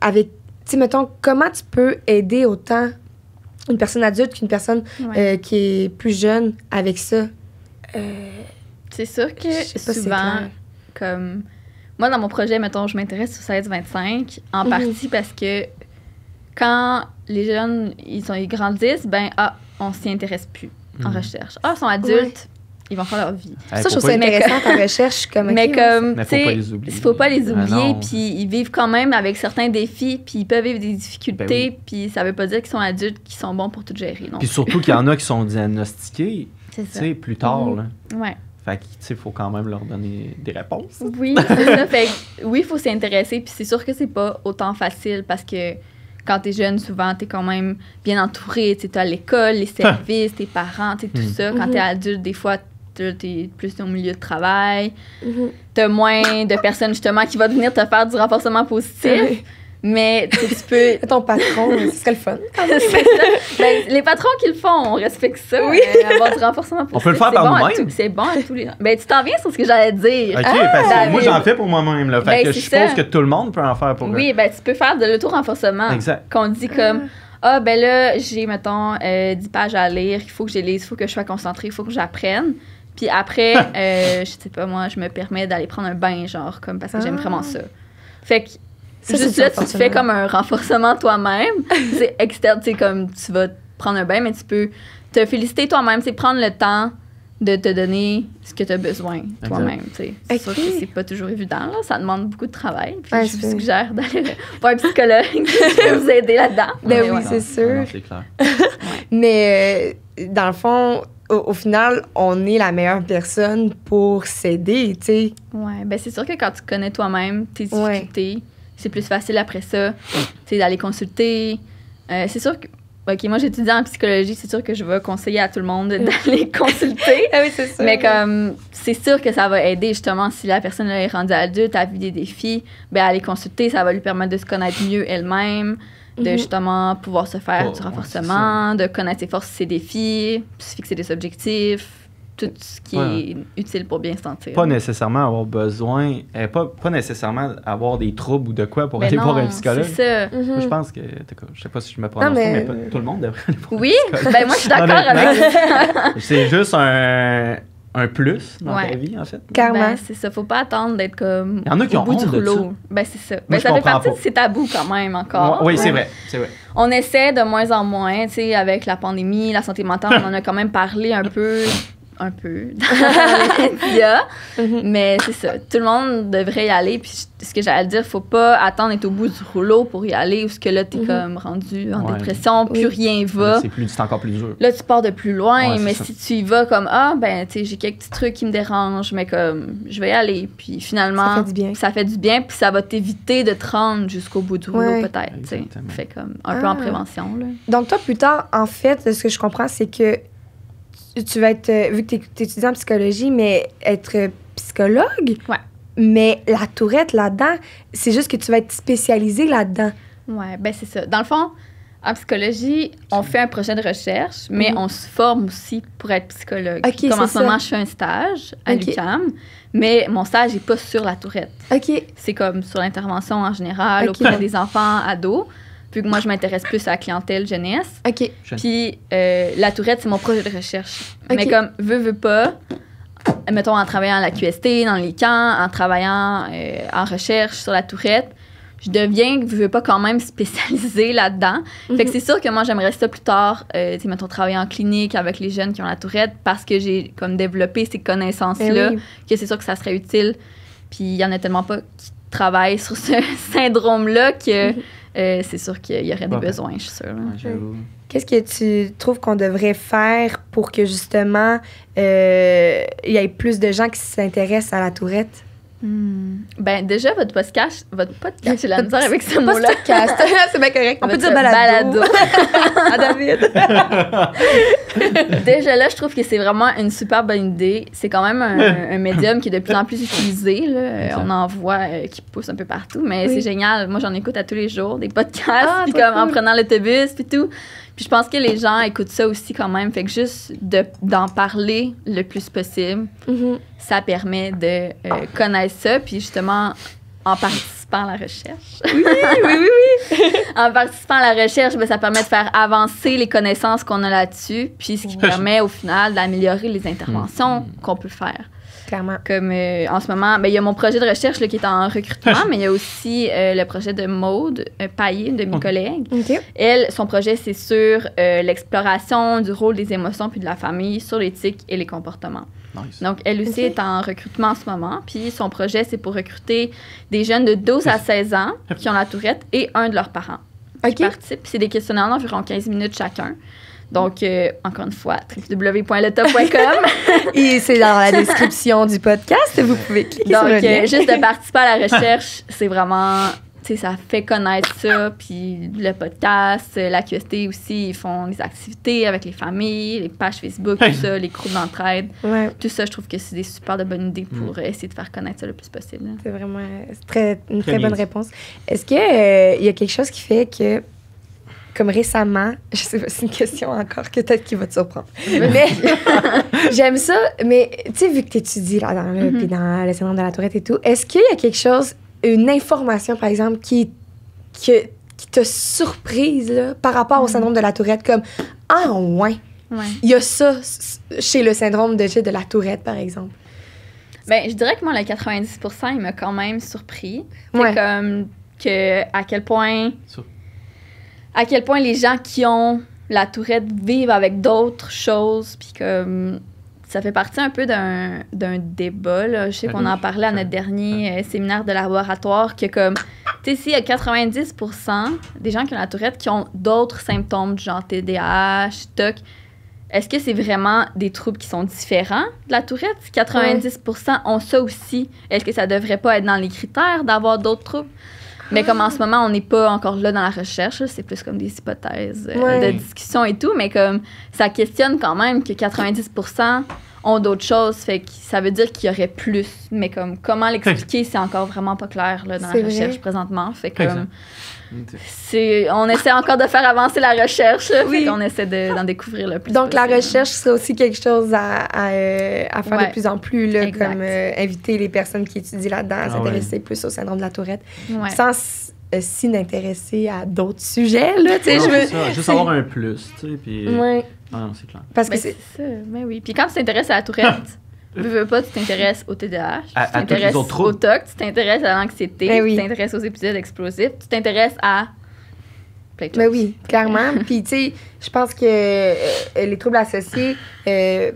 avec, tu sais, mettons, comment tu peux aider autant une personne adulte qu'une personne qui est plus jeune avec ça? C'est sûr que souvent, comme... Moi, dans mon projet, mettons, je m'intéresse au 16-25, en partie parce que quand les jeunes, ils grandissent, ben, on s'y intéresse plus en recherche. Ils sont adultes, ils vont faire leur vie. Ça, je trouve ça intéressant en recherche. Mais comme, tu sais, il faut pas les oublier, puis ils vivent quand même avec certains défis, puis ils peuvent vivre des difficultés, puis ça veut pas dire qu'ils sont adultes, qu'ils sont bons pour tout gérer. Puis surtout qu'il y en a qui sont diagnostiqués, tu sais, plus tard, là. Ouais. Fait que, tu sais, il faut quand même leur donner des réponses. Oui, c'est ça. Fait que, oui, il faut s'y intéresser. Puis c'est sûr que c'est pas autant facile parce que quand t'es jeune, souvent, t'es quand même bien entouré. Tu as l'école, les services, tes parents, tout ça. Quand t'es adulte, des fois, t'es plus au milieu de travail. T'as moins de personnes, justement, qui vont venir te faire du renforcement positif. Mais tu peux... Ton patron, ce serait le fun. Ben, les patrons qui le font, on respecte ça. Oui. Avoir du renforcement positif. On peut le faire par nous-mêmes. C'est bon à tous les... Ben, tu t'en viens sur ce que j'allais dire. OK, parce que moi, j'en fais pour moi-même. Là. Fait que je suppose que tout le monde peut en faire pour eux. Oui, ben, tu peux faire de l'auto-renforcement. Exact. Qu'on dit comme... ben là, j'ai, mettons, 10 pages à lire. Il faut que je les lise, il faut que je sois concentrée, il faut que j'apprenne. Puis après, je sais pas, moi, je me permets d'aller prendre un bain, genre, comme parce que j'aime vraiment ça. Fait que juste là, tu te fais comme un renforcement toi-même. C'est externe, tu sais, comme tu vas prendre un bain, mais tu peux te féliciter toi-même, c'est prendre le temps de te donner ce que tu as besoin toi-même. C'est sûr que c'est pas toujours évident, là, ça demande beaucoup de travail. Puis je vous suggère d'aller voir un psychologue qui peut vous aider là-dedans. Ben oui, c'est sûr. Non, c'est clair. Mais dans le fond, au final, on est la meilleure personne pour s'aider, tu sais. Ouais, ben c'est sûr que quand tu connais toi-même tes difficultés, c'est plus facile après ça, tu sais, d'aller consulter. C'est sûr que, OK, moi, j'étudie en psychologie, c'est sûr que je vais conseiller à tout le monde d'aller consulter. Ah oui, c'est sûr. Mais comme, c'est sûr que ça va aider, justement, si la personne est rendue adulte, a vu des défis, ben aller consulter, ça va lui permettre de se connaître mieux elle-même, de justement pouvoir se faire du renforcement, de connaître ses forces, ses défis, se fixer des objectifs, tout ce qui est utile pour bien se sentir. Pas nécessairement avoir besoin, pas nécessairement avoir des troubles ou de quoi pour aller voir un psychologue. C'est ça. Moi, je pense que, je sais pas si je me prononce, mais pas, tout le monde devrait aller voir un psychologue. Ben moi, je suis d'accord avec ça. C'est juste un plus dans ta vie, en fait. Carrément. Ben, c'est ça. Faut pas attendre d'être comme Il y en a qui ont honte de ça. Ben, c'est ça. Moi, ça fait partie de ces tabous quand même encore. Oui, c'est vrai. On essaie de moins en moins, tu sais, avec la pandémie, la santé mentale, on en a quand même parlé un peu dans les médias. Mais c'est ça. Tout le monde devrait y aller. Puis ce que j'allais dire, faut pas attendre d'être au bout du rouleau pour y aller, ou ce que là, t'es comme rendu en dépression, plus rien va. C'est encore plus dur. Là, tu pars de plus loin, mais si tu y vas comme, ben, tu sais, j'ai quelques petits trucs qui me dérangent, mais comme, je vais y aller. Puis finalement, ça fait du bien, puis ça va t'éviter de te rendre jusqu'au bout du rouleau, peut-être. Tu sais, fait comme un peu en prévention, là. Donc, toi, plus tard, en fait, ce que je comprends, c'est que tu vas être, vu que tu es étudiant en psychologie, mais être psychologue. Ouais. Mais la Tourette, là-dedans, c'est juste que tu vas être spécialisée là-dedans. Ouais, ben c'est ça. Dans le fond, en psychologie, on fait un projet de recherche, mais on se forme aussi pour être psychologue. Okay, comme en ce moment, je fais un stage à l'UQAM, mais mon stage n'est pas sur la Tourette. OK. C'est comme sur l'intervention en général, auprès des enfants, ados. Vu que moi, je m'intéresse plus à la clientèle jeunesse. OK. Puis la Tourette, c'est mon projet de recherche. Mais comme veux pas, mettons en travaillant à la QST, dans les camps, en travaillant en recherche sur la Tourette, je deviens, veux pas, quand même spécialisée là-dedans. Fait que c'est sûr que moi, j'aimerais ça plus tard, mettons, travailler en clinique avec les jeunes qui ont la Tourette parce que j'ai comme développé ces connaissances-là, que c'est sûr que ça serait utile. Puis il y en a tellement pas qui travaillent sur ce syndrome-là que c'est sûr qu'il y aurait des besoins, je suis sûre. Qu'est-ce que tu trouves qu'on devrait faire pour que, justement, il y ait plus de gens qui s'intéressent à la Tourette? Ben déjà, votre podcast, j'ai la misère avec ce mot-là. Podcast, c'est bien correct. On peut dire balado. À David. Déjà là, je trouve que c'est vraiment une super bonne idée. C'est quand même un médium qui est de plus en plus utilisé. Là. On en voit qui pousse un peu partout, mais c'est génial. Moi, j'en écoute à tous les jours, des podcasts, puis comme en prenant l'autobus, puis tout. Puis je pense que les gens écoutent ça aussi quand même. Fait que juste d'en parler le plus possible, ça permet de connaître ça. Puis justement, en participant à la recherche. Oui. En participant à la recherche, ben, ça permet de faire avancer les connaissances qu'on a là-dessus. Puis ce qui permet au final d'améliorer les interventions qu'on peut faire. Clairement. Comme en ce moment, ben, il y a mon projet de recherche là, qui est en recrutement, mais il y a aussi le projet de Maude Paillé, une de mes collègues. Elle, son projet, c'est sur l'exploration du rôle des émotions puis de la famille sur l'éthique et les comportements. Nice. Donc, elle aussi est en recrutement en ce moment. Puis son projet, c'est pour recruter des jeunes de 12 à 16 ans qui ont la Tourette et un de leurs parents qui participent. Puis c'est des questionnaires d'environ 15 minutes chacun. Donc, encore une fois, www.letop.com. Et c'est dans la description du podcast. Vous pouvez cliquer sur le lien. Donc, juste de participer à la recherche, c'est vraiment... Tu sais, ça fait connaître ça. Puis le podcast, la QST aussi, ils font des activités avec les familles, les pages Facebook, tout ça, les groupes d'entraide. Tout ça, je trouve que c'est des super de bonnes idées pour essayer de faire connaître ça le plus possible. C'est vraiment une très bonne réponse. Est-ce qu'il y a quelque chose qui fait que... Comme récemment, je sais pas, c'est une question encore que peut-être qui va te surprendre. Mais j'aime ça. Mais tu sais, vu que tu étudies là-dedans, puis dans le syndrome de la Tourette et tout, est-ce qu'il y a quelque chose, une information, par exemple, qui t'a surprise là, par rapport au syndrome de la Tourette? Comme, il y a ça chez le syndrome de la Tourette, par exemple. Bien, je dirais que moi, le 90%, il m'a quand même surpris. C'est comme à quel point les gens qui ont la Tourette vivent avec d'autres choses, puis comme ça fait partie un peu d'un débat, là. Je sais qu'on en parlait à notre dernier séminaire de laboratoire, que comme, tu sais, s'il y a 90% des gens qui ont la Tourette qui ont d'autres symptômes du genre TDAH, TOC, est-ce que c'est vraiment des troubles qui sont différents de la Tourette? Si 90% ont ça aussi, est-ce que ça devrait pas être dans les critères d'avoir d'autres troubles? Mais comme en ce moment, on n'est pas encore là dans la recherche, là, c'est plus comme des hypothèses de discussion et tout, mais comme ça questionne quand même que 90% ont d'autres choses, fait que ça veut dire qu'il y aurait plus. Mais comme comment l'expliquer, c'est encore vraiment pas clair là, dans la recherche présentement. Fait que on essaie encore de faire avancer la recherche, fait qu'on essaie d'en découvrir le plus. Donc la recherche serait aussi quelque chose à faire de plus en plus, là, comme inviter les personnes qui étudient là-dedans à s'intéresser plus au syndrome de la Tourette, sans s'y intéresser à d'autres sujets. Là, juste avoir un plus, tu sais, puis... Non, c'est clair. Parce que c'est ça, mais oui. Puis quand tu t'intéresses à la Tourette, veux pas, tu t'intéresses au TDAH, tu t'intéresses au TOC, tu t'intéresses à l'anxiété, tu t'intéresses aux épisodes explosifs, tu t'intéresses à plein de choses. Ben oui, clairement. Puis tu sais, je pense que les troubles associés,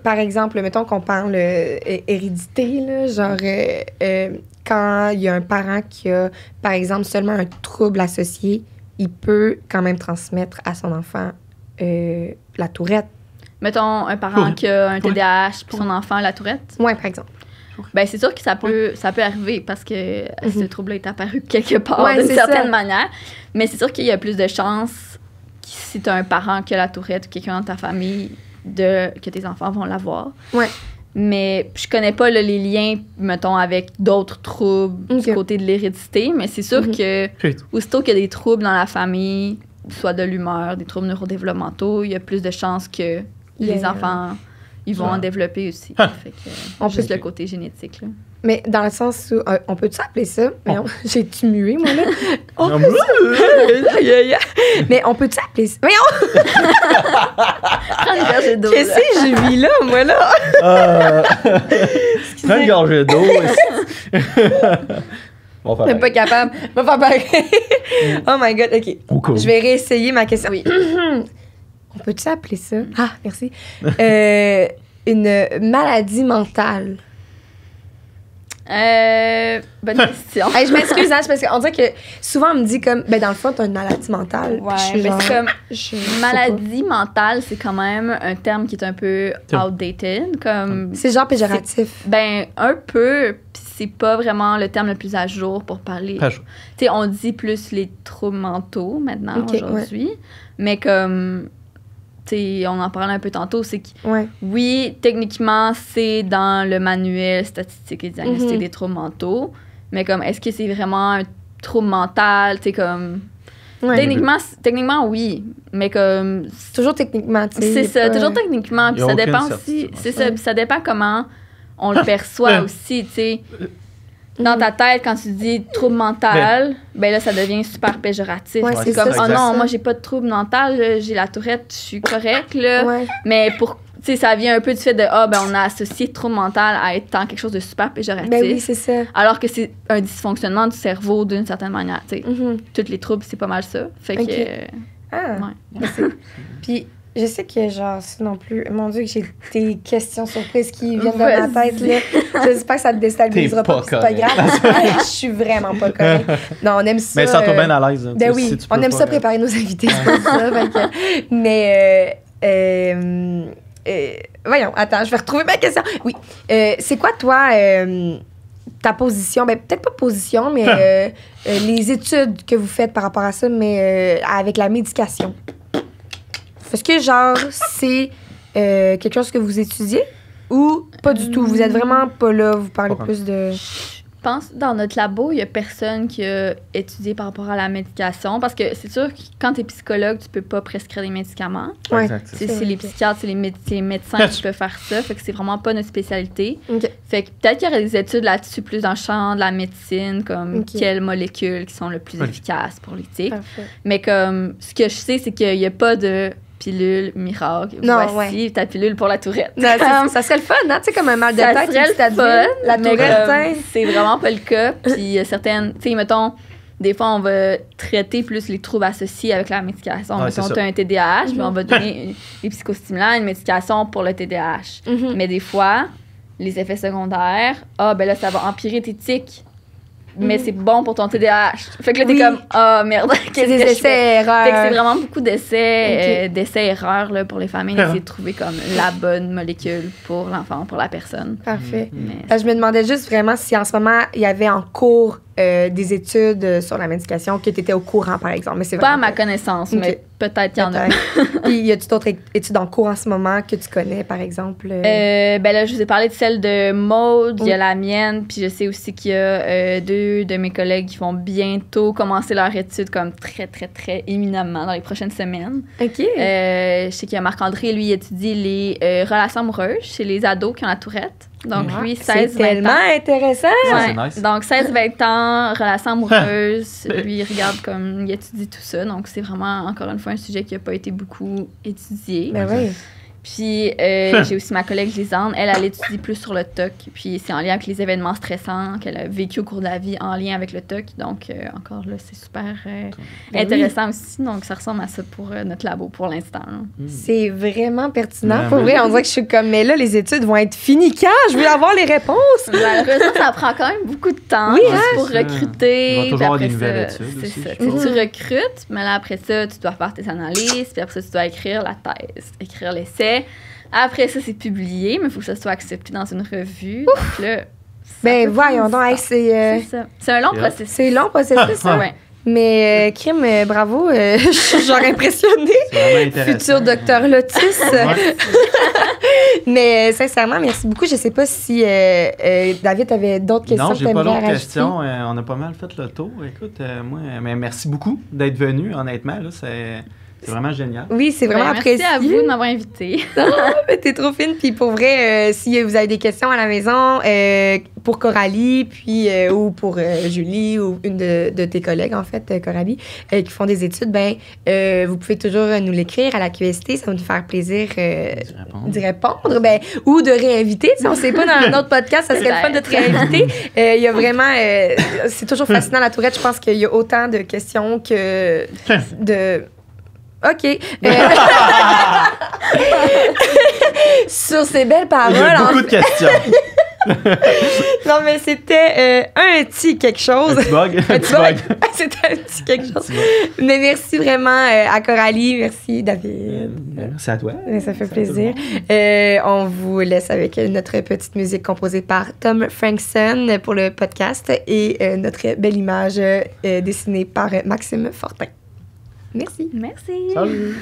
par exemple, mettons qu'on parle hérédité, là, genre quand il y a un parent qui a, par exemple, seulement un trouble associé, il peut quand même transmettre à son enfant la Tourette. Mettons un parent qui a un TDAH puis son enfant a la Tourette. Oui, par exemple. Ben c'est sûr que ça peut arriver parce que ce trouble-là est apparu quelque part d'une certaine manière. Mais c'est sûr qu'il y a plus de chances si tu as un parent qui a la Tourette ou quelqu'un dans ta famille que tes enfants vont l'avoir. Ouais. Mais je connais pas là, les liens, mettons, avec d'autres troubles du côté de l'hérédité, mais c'est sûr que aussitôt qu'il y a des troubles dans la famille, soit de l'humeur, des troubles neurodéveloppementaux, il y a plus de chances que les enfants ils vont en développer aussi. Fait que, juste le côté génétique. Là. Mais dans le sens où, on peut-tu appeler ça? J'ai-tu mué, moi, là? Mais on peut-tu appeler ça? Voyons! Prends une gorgée d'eau. Qu'est-ce que je vis là, moi, là? Prends une gorgée d'eau. Je suis pas capable. On va faire pareil. Oh my God, OK. Okay. Je vais réessayer ma question. Oui. On peut-tu appeler ça? Ah, merci. Une maladie mentale. Bonne question. Hey, je m'excuse, hein, parce qu'on dirait que souvent on me dit comme, ben dans le fond, t'as une maladie mentale. Ouais, mais c'est comme, maladie mentale, c'est quand même un terme qui est un peu outdated. Comme, c'est genre péjoratif. Ben, un peu, puis c'est pas vraiment le terme le plus à jour pour parler. Tu sais, on dit plus les troubles mentaux maintenant, aujourd'hui, mais comme... on en parlait un peu tantôt, c'est que oui, techniquement, c'est dans le manuel statistique et diagnostic des troubles mentaux, mais comme, est-ce que c'est vraiment un trouble mental, comme... Techniquement, oui, mais comme... C'est toujours techniquement, c'est ça, toujours techniquement, puis ça dépend aussi... C'est ça, puis ça dépend comment on le perçoit aussi, tu sais. Dans ta tête, quand tu dis trouble mental, ben là, ça devient super péjoratif. Ouais, c'est comme, oh non, moi, j'ai pas de trouble mental, j'ai la tourette, je suis correcte, là. Mais pour, tu sais, ça vient un peu du fait de, ben, on a associé trouble mental à être quelque chose de super péjoratif. Ben oui, c'est ça. Alors que c'est un dysfonctionnement du cerveau d'une certaine manière, tu sais. Tous les troubles, c'est pas mal ça. Fait que. Puis, je sais que, genre, ça non plus... Mon Dieu, que j'ai des questions surprises qui viennent de ma tête, là. J'espère que ça te déstabilisera pas, c'est pas grave. Je suis vraiment pas correcte. Non, on aime ça... Mais sens-toi bien à l'aise. Ben oui, on aime ça préparer nos invités, c'est pour ça. Mais, voyons, attends, je vais retrouver ma question. Oui. C'est quoi, toi, ta position? Ben, peut-être pas position, mais les études que vous faites par rapport à ça, mais avec la médication. Est-ce que, genre, c'est quelque chose que vous étudiez ou pas du tout? Vous êtes vraiment pas là, vous parlez plus de... Je pense que dans notre labo, il n'y a personne qui a étudié par rapport à la médication parce que c'est sûr que quand tu es psychologue, tu peux pas prescrire des médicaments. Ouais, c'est les psychiatres, c'est les médecins qui peuvent faire ça. Fait que c'est vraiment pas notre spécialité. Fait que peut-être qu'il y aurait des études là-dessus plus dans le champ de la médecine, comme quelles molécules qui sont le plus efficaces pour les tics. Mais comme ce que je sais, c'est qu'il n'y a pas de pilule miracle. Voici ta pilule pour la tourette. Non, ça serait le fun, hein? Tu sais, comme un mal de tête. Ça serait le fun, la tourette, c'est vraiment pas le cas. Puis il y a certaines... Tu sais, mettons, des fois, on va traiter plus les troubles associés avec la médication. Mettons, tu as un TDAH, puis on va donner des psychostimulants, une médication pour le TDAH. Mais des fois, les effets secondaires, ben là, ça va empirer tes tics. Mais c'est bon pour ton TDAH. Fait que là, t'es comme, merde, qu'est-ce que je fais? Erreurs. Fait que c'est vraiment beaucoup d'essais-erreurs là, pour les familles, d'essayer de trouver comme la bonne molécule pour l'enfant, pour la personne. Parfait. Je me demandais juste vraiment si en ce moment, il y avait en cours des études sur la médication, que tu étais au courant, par exemple. Mais c'est pas à ma connaissance, mais peut-être qu'il y en a. Puis, y a-tu d'autres études en cours en ce moment que tu connais, par exemple? Ben là, je vous ai parlé de celle de Maude, il y a la mienne, puis je sais aussi qu'il y a 2 de mes collègues qui vont bientôt commencer leur étude comme très, très, très éminemment dans les prochaines semaines. OK. Je sais qu'il y a Marc-André, lui, il étudie les relations amoureuses chez les ados qui ont la tourette. Donc, lui, 16-20 ans. C'est tellement intéressant! Ouais. Nice. Donc, 16-20 ans, relations amoureuses. Lui, il regarde comme... Il étudie tout ça. Donc, c'est vraiment, encore une fois, un sujet qui n'a pas été beaucoup étudié. Ben oui. Puis, j'ai aussi ma collègue Lisanne. Elle étudie plus sur le TOC. Puis, c'est en lien avec les événements stressants qu'elle a vécu au cours de la vie en lien avec le TOC. Donc, encore là, c'est super intéressant aussi. Donc, ça ressemble à ça pour notre labo pour l'instant. C'est vraiment pertinent. Pour vrai, on dirait que je suis comme, mais là, les études vont être finies quand? Je veux avoir les réponses. Malheureusement, ça prend quand même beaucoup de temps pour recruter. Il va toujours avoir des nouvelles études aussi. C'est ça. Tu recrutes, mais là, après ça, tu dois faire tes analyses. Puis après ça, tu dois écrire la thèse, écrire l'essai. Après ça, c'est publié, mais il faut que ça soit accepté dans une revue. Donc là, ben voyons donc, c'est ça. C'est un long processus. C'est long processus, ouais. Mais Kim, bravo, je suis genre impressionnée. C'est vraiment intéressant. Futur docteur Lotus. Mais sincèrement, merci beaucoup. Je sais pas si David avait d'autres questions. Non, j'ai pas d'autres questions. On a pas mal fait le tour. Écoute, moi, mais merci beaucoup d'être venu, honnêtement. Là, c'est vraiment génial. Oui, c'est vraiment apprécié. Merci à vous de m'avoir invité. T'es trop fine. Puis pour vrai, si vous avez des questions à la maison, pour Coralie, puis ou pour Julie ou une de tes collègues, en fait, Coralie, qui font des études, vous pouvez toujours nous l'écrire à la QST. Ça va nous faire plaisir d'y répondre. Ou de réinviter. Si on ne sait pas dans un autre podcast, ça serait le fun de te réinviter. Il y a vraiment... c'est toujours fascinant, la Tourette. Je pense qu'il y a autant de questions que de... OK. Sur ces belles paroles... Il y a beaucoup de questions. Non, mais c'était un petit quelque chose. Un petit bug. C'était un petit quelque chose. Mais merci vraiment à Coralie. Merci, David. Merci à toi. Ça fait plaisir. On vous laisse avec notre petite musique composée par Tom Frankson pour le podcast et notre belle image dessinée par Maxime Fortin. Merci. Merci. Salut.